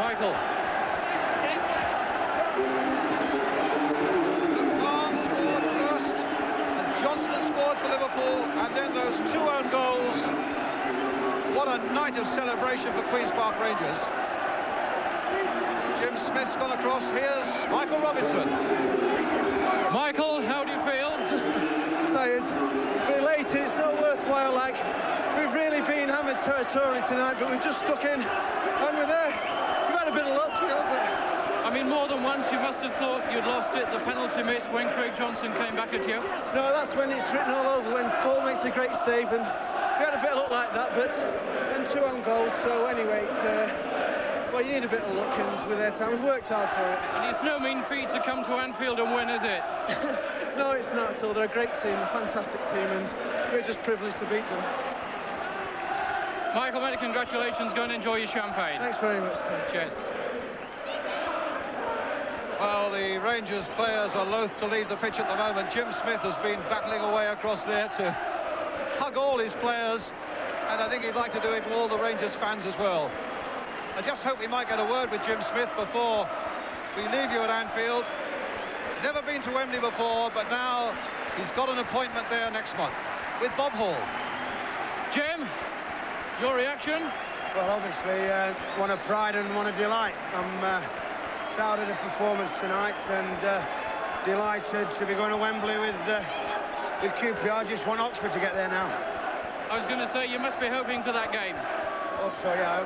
Michael. McMahon scored first, and Johnston scored for Liverpool, and then those 2 own goals. What a night of celebration for Queen's Park Rangers. Jim Smith's gone across. Here's Michael Robinson. Michael, how do you feel? Tired, related, it's not worthwhile. Like, we've really been hammered territorially tonight, but we've just stuck in, and we're there. We've had a bit of luck, you know, but... I mean, more than once you must have thought you'd lost it, the penalty miss when Craig Johnson came back at you. No, that's when it's written all over, when Paul makes a great save, and we had a bit of luck like that, but then 2 own goals, so anyway, it's, well, you need a bit of luck, and with their time, we've worked hard for it. And it's no mean feat to come to Anfield and win, is it? No, it's not at all. They're a great team, a fantastic team, and we're just privileged to beat them. Michael, many congratulations. Go and enjoy your champagne. Thanks very much, sir. Cheers. Well, the Rangers players are loath to leave the pitch at the moment. Jim Smith has been battling away across there to hug all his players, and I think he'd like to do it to all the Rangers fans as well. I just hope we might get a word with Jim Smith before we leave you at Anfield. Never been to Wembley before, but now he's got an appointment there next month with Bob Hall. Jim, your reaction? Well, obviously, one of pride and one of delight. I'm proud of the performance tonight, and delighted to be going to Wembley with QPR. Just want Oxford to get there now. I was going to say, you must be hoping for that game. Hope so, yeah.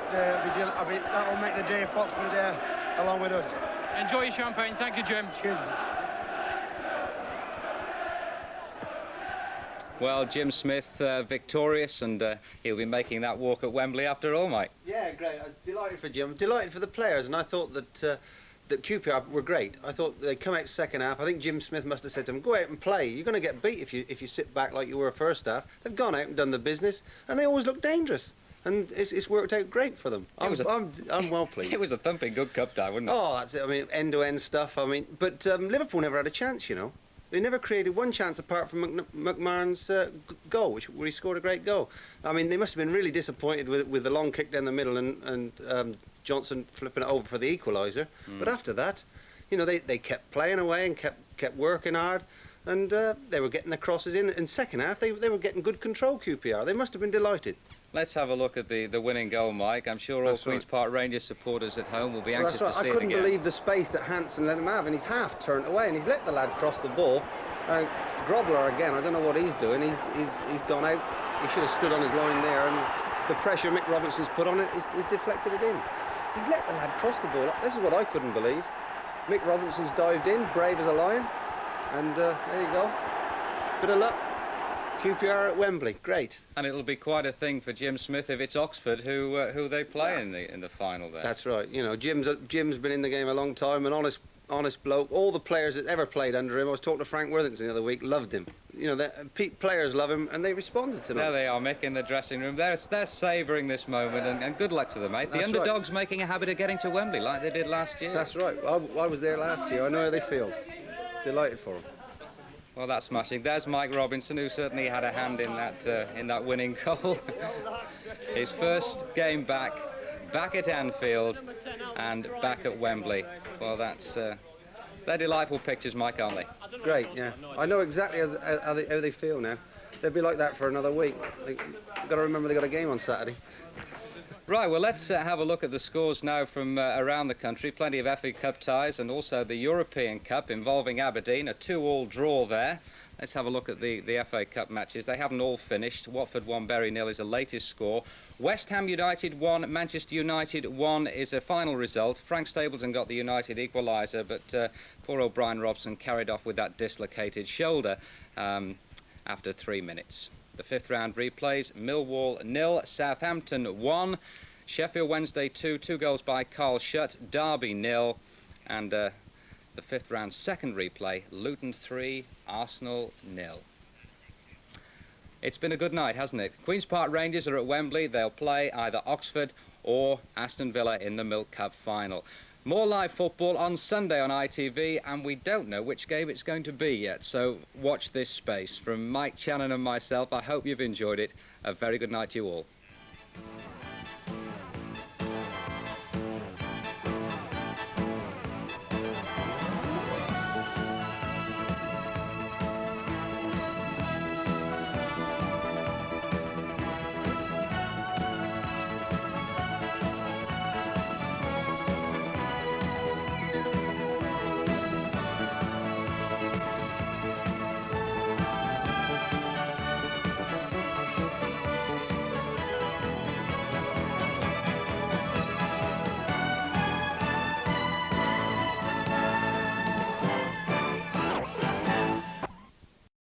That'll make the day if Oxford are there along with us. Enjoy your champagne. Thank you, Jim. Excuse me. Well, Jim Smith victorious, and he'll be making that walk at Wembley after all, Mike. Yeah, great. I'm delighted for Jim. Delighted for the players, and I thought that that QPR were great. I thought they'd come out second half. I think Jim Smith must have said to them, "Go out and play. You're going to get beat if you sit back like you were first half." They've gone out and done the business, and they always look dangerous. And it's worked out great for them. I'm well pleased. It was a thumping good cup tie, wasn't it? Oh, that's it. I mean, end-to-end stuff. I mean, but Liverpool never had a chance, you know. They never created one chance apart from McMahon's goal, where he scored a great goal. I mean, they must have been really disappointed with the long kick down the middle and Johnson flipping it over for the equaliser. But after that, you know, they kept playing away and kept working hard, and they were getting the crosses in. In second half, they were getting good control, QPR. They must have been delighted. Let's have a look at the winning goal, Mike. I'm sure all Queen's Park Rangers supporters at home will be anxious to see it again. I couldn't believe the space that Hansen let him have, and he's half turned away, and he's let the lad cross the ball. Grobler again, I don't know what he's doing. He's gone out. He should have stood on his line there, and the pressure Mick Robinson's put on it is deflected it in. He's let the lad cross the ball. This is what I couldn't believe. Mick Robinson's dived in, brave as a lion, and there you go. Bit of luck. QPR at Wembley, great. And it'll be quite a thing for Jim Smith if it's Oxford who they play in the final there. That's right. You know, Jim's been in the game a long time, an honest bloke. All the players that ever played under him, I was talking to Frank Worthington the other week, loved him. You know, players love him, and they responded to him. There they are, Mick, in the dressing room. They're savouring this moment, and good luck to them, mate. The underdogs making a habit of getting to Wembley like they did last year. That's right. I was there last year. I know how they feel. Delighted for them. Well, that's smashing. There's Mike Robinson, who certainly had a hand in that winning goal. His first game back at Anfield and back at Wembley. Well, they're delightful pictures, Mike, aren't they? Great, yeah. I know exactly how they feel now. They'll be like that for another week. They've got to remember they got a game on Saturday. Right, well, let's have a look at the scores now from around the country. Plenty of FA Cup ties and also the European Cup involving Aberdeen, a 2-2 draw there. Let's have a look at the FA Cup matches. They haven't all finished. Watford 1, Bury 0 is the latest score. West Ham United 1, Manchester United 1 is a final result. Frank Stapleton got the United equaliser, but poor old Brian Robson carried off with that dislocated shoulder after 3 minutes. The fifth round replays: Millwall 0, Southampton 1, Sheffield Wednesday 2 goals by Carl Shutt, Derby 0, and the fifth round second replay: Luton 3, Arsenal 0. It's been a good night, hasn't it? Queen's Park Rangers are at Wembley. They'll play either Oxford or Aston Villa in the Milk Cup final. More live football on Sunday on ITV, and we don't know which game it's going to be yet, so watch this space. From Mike Channon and myself, I hope you've enjoyed it. A very good night to you all.